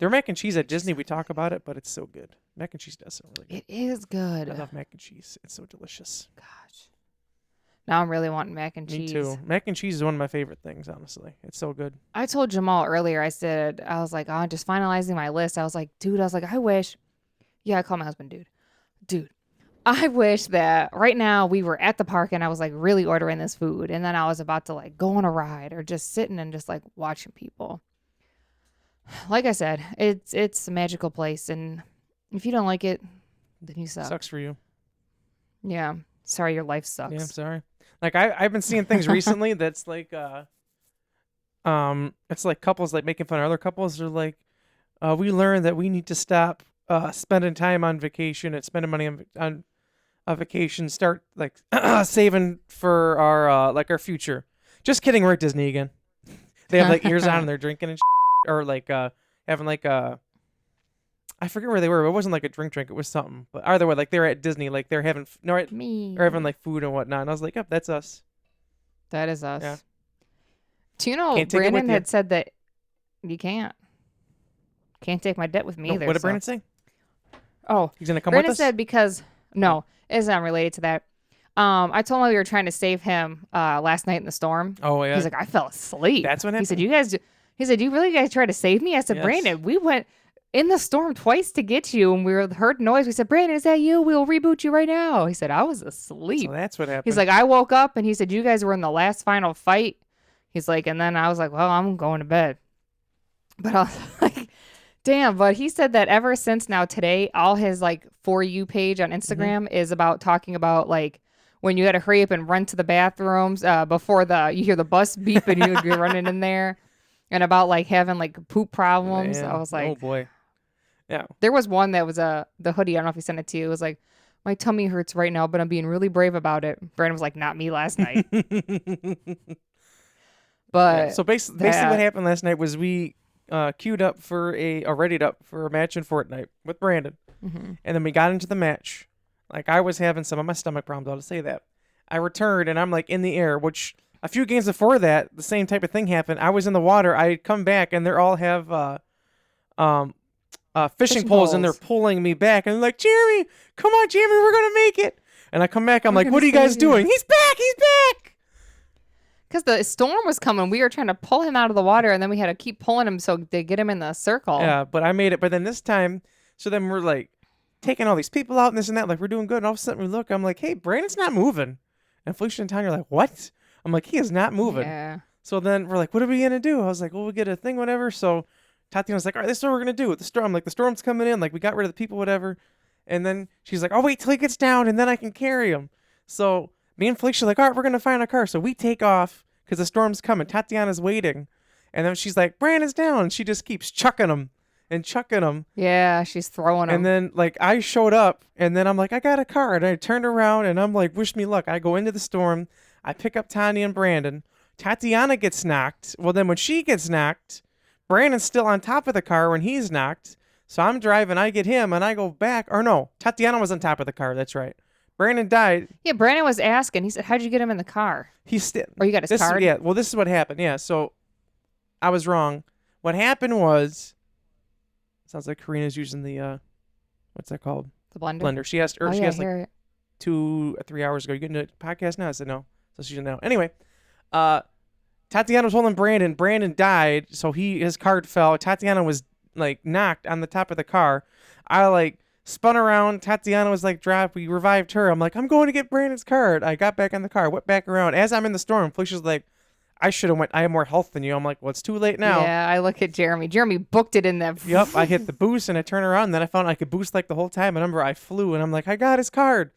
Their mac and cheese at Disney, we talk about it, but it's so good. Mac and cheese does sound really good. It is good. I love mac and cheese. It's so delicious. Gosh. Now I'm really wanting mac and Me cheese. too. Mac and cheese is one of my favorite things, honestly. It's so good. I told Jamal earlier, I was like, oh, just finalizing my list. I was like, I wish. Yeah, I call my husband dude. I wish that right now we were at the park and I was like really ordering this food. And then I was about to like go on a ride or just sitting and just like watching people. Like I said, it's a magical place, and if you don't like it, then you suck. Sucks for you. Yeah. Sorry, your life sucks. Yeah, I'm sorry. Like I've been seeing things recently that's like it's like couples like making fun of other couples. They're like, we learned that we need to stop spending time on vacation and spending money on vacation. Start like saving for our like our future. Just kidding. We're at Disney again. They have like ears on and they're drinking and shit. Or like having like I forget where they were, but it wasn't like a drink. It was something. But either way, like they're at Disney, like they're having or having like food and whatnot. And I was like, yep, that's us. That is us. Yeah. Do you know Brandon had said that you can't take my debt with me either. What did Brandon say? Oh, he's gonna come Brandon with us? said because it's not related to that. I told him we were trying to save him last night in the storm. Oh yeah. He's like, I fell asleep. That's what happened. He said, you really guys try to save me? I said, yes. Brandon, we went in the storm twice to get you, and we heard noise. We said, Brandon, is that you? We'll reboot you right now. He said, I was asleep. So that's what happened. He's like, I woke up, and he said, you guys were in the last final fight. He's like, and then I was like, well, I'm going to bed. But I was like, damn. But he said that ever since now today, all his like For You page on Instagram is about talking about like when you had to hurry up and run to the bathrooms before you hear the bus beep and you're running in there. And about like having like poop problems. Man. I was like, oh boy. Yeah. There was one that was the hoodie. I don't know if he sent it to you. It was like, my tummy hurts right now, but I'm being really brave about it. Brandon was like, not me last night. But yeah, so basically what happened last night was we readied up for a match in Fortnite with Brandon. And then we got into the match. Like I was having some of my stomach problems, I'll just say that. I returned and I'm like in the air, which a few games before that, the same type of thing happened. I was in the water. I come back, and they all have fishing poles, and they're pulling me back. And they're like, Jeremy, come on, Jeremy, we're going to make it. And I come back. I'm like, what are you guys doing? He's back. He's back. Because the storm was coming. We were trying to pull him out of the water, and then we had to keep pulling him so they get him in the circle. Yeah, but I made it. But then this time, so then we're like, taking all these people out and this and that. Like, we're doing good. And all of a sudden we look, I'm like, hey, Brandon's not moving. And Felicia and Tanya are like, what? I'm like, he is not moving. Yeah. So then we're like, what are we going to do? I was like, well, we'll get a thing, whatever. So Tatiana's like, all right, this is what we're going to do with the storm. I'm like, the storm's coming in. Like, we got rid of the people, whatever. And then she's like, oh, wait till he gets down and then I can carry him. So me and Felicia are like, all right, we're going to find a car. So we take off because the storm's coming. Tatiana's waiting. And then she's like, Brandon's down. And she just keeps chucking him and chucking him. Yeah, she's throwing him. And then, like, I showed up, and then I'm like, I got a car. And I turned around, and I'm like, wish me luck. I go into the storm. I pick up Tanya and Brandon. Tatiana gets knocked. Well, then when she gets knocked, Brandon's still on top of the car when he's knocked. So I'm driving. I get him, and I go back. Or no, Tatiana was on top of the car. That's right. Brandon died. Yeah, Brandon was asking. He said, how'd you get him in the car? Or you got his card? Yeah, well, this is what happened. Yeah, so I was wrong. What happened was... Sounds like Karina's using the, what's that called? The blender? Blender. She asked, Oh, she yeah, asked like it. 2 or 3 hours ago, you getting a podcast now? I said no. So she's now. Anyway, Tatiana was holding Brandon. Brandon died, so his card fell. Tatiana was, like, knocked on the top of the car. I, like, spun around. Tatiana was, like, dropped. We revived her. I'm like, I'm going to get Brandon's card. I got back in the car, went back around. As I'm in the storm, Felicia's like, I should have went. I have more health than you. I'm like, well, it's too late now. Yeah, I look at Jeremy. Jeremy booked it in that. Yep, I hit the boost and I turn around and then I found I could boost like the whole time. And I flew and I'm like, I got his card.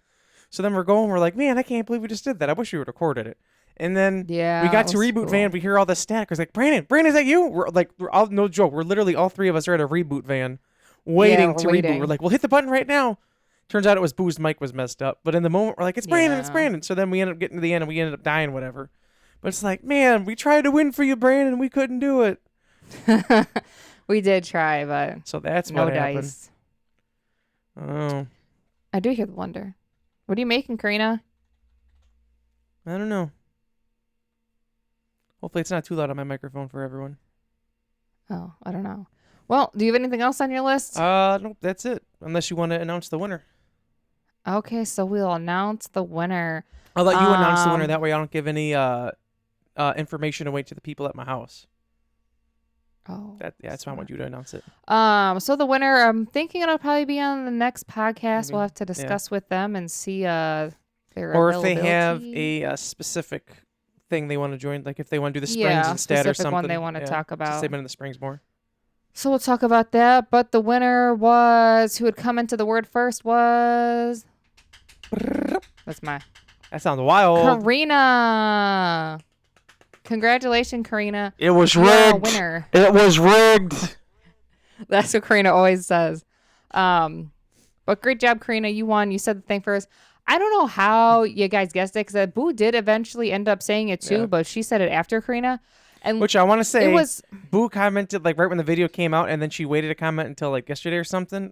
So then we're going. We're like, man, I can't believe we just did that. I wish we would have recorded it. And then we got to reboot van. We hear all the static. I was like, Brandon, is that you? We're all, no joke. We're literally all 3 of us are at a reboot van waiting to reboot. We're like, well, hit the button right now. Turns out it was Boo's mic was messed up. But in the moment, we're like, it's Brandon, it's Brandon. So then we ended up getting to the end and we ended up dying, whatever. But it's like, man, we tried to win for you, Brandon. We couldn't do it. We did try, but so that's no what happened. dice. Oh. I do hear the blender. What are you making, Karina? I don't know. Hopefully it's not too loud on my microphone for everyone. Oh, I don't know. Well, do you have anything else on your list? Nope, that's it. Unless you want to announce the winner. Okay, so we'll announce the winner. I'll let you announce the winner. That way I don't give any information away to the people at my house. Oh. That's why I want you to announce it. So the winner, I'm thinking it'll probably be on the next podcast. Maybe. We'll have to discuss with them and see their or if they have a specific thing they want to join, like if they want to do the Springs and Stat or something. One they want to talk about. Since they've been in the Springs more. So we'll talk about that. But the winner was, who had come into the word first was... That sounds wild. Karina. Congratulations, Karina. It was rigged. You're a winner. It was rigged. That's what Karina always says. But great job, Karina. You won. You said the thing first. I don't know how you guys guessed it because Boo did eventually end up saying it too, but she said it after Karina. And which I want to say, it was Boo commented like right when the video came out, and then she waited to comment until like yesterday or something.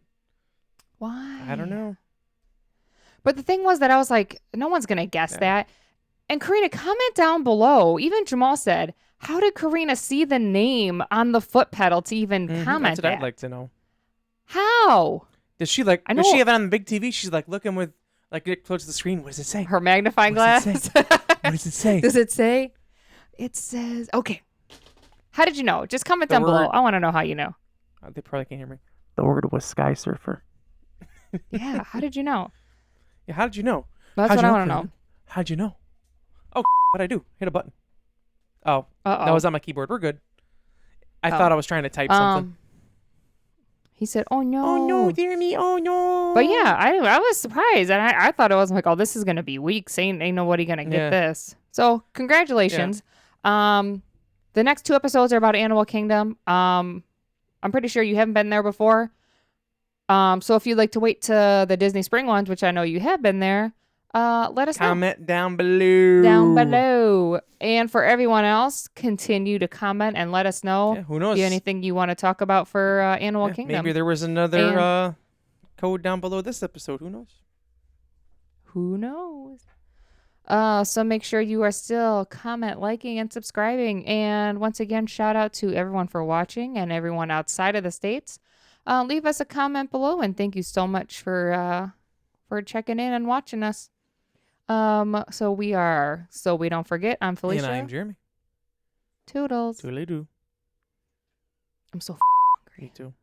Why? I don't know. But the thing was that I was like, no one's gonna guess that. And Karina, comment down below. Even Jamal said, how did Karina see the name on the foot pedal to even comment That's what I'd like to know. How? Did she like? Does she have it on the big TV? She's like looking with like it close to the screen. What does it say? Her magnifying glass. What does it say? Does it say? It says, okay. How did you know? Just comment down below. I want to know how you know. They probably can't hear me. The word was Sky Surfer. Yeah. How did you know? Yeah. How did you know? That's what I want to know. How'd you know? Oh, what'd I do? Hit a button. Oh, that was on my keyboard. We're good. I thought I was trying to type something. He said, oh, no. Oh, no, dear me. Oh, no. But yeah, I was surprised. And I thought it was like, oh, this is going to be weak. Ain't nobody going to get this. So congratulations. Yeah. The next 2 episodes are about Animal Kingdom. I'm pretty sure you haven't been there before. So if you'd like to wait to the Disney Spring ones, which I know you have been there, let us know. Comment down below. Down below. And for everyone else, continue to comment and let us know. Yeah, who knows? If you have anything you want to talk about for Animal Kingdom. Maybe there was another code down below this episode. Who knows? Who knows? So make sure you are still comment, liking, and subscribing. And once again, shout out to everyone for watching and everyone outside of the States. Leave us a comment below, and thank you so much for checking in and watching us. So we don't forget. I'm Felicia. And I'm Jeremy. Toodles. Toodly-doo. I'm so hungry. Me too.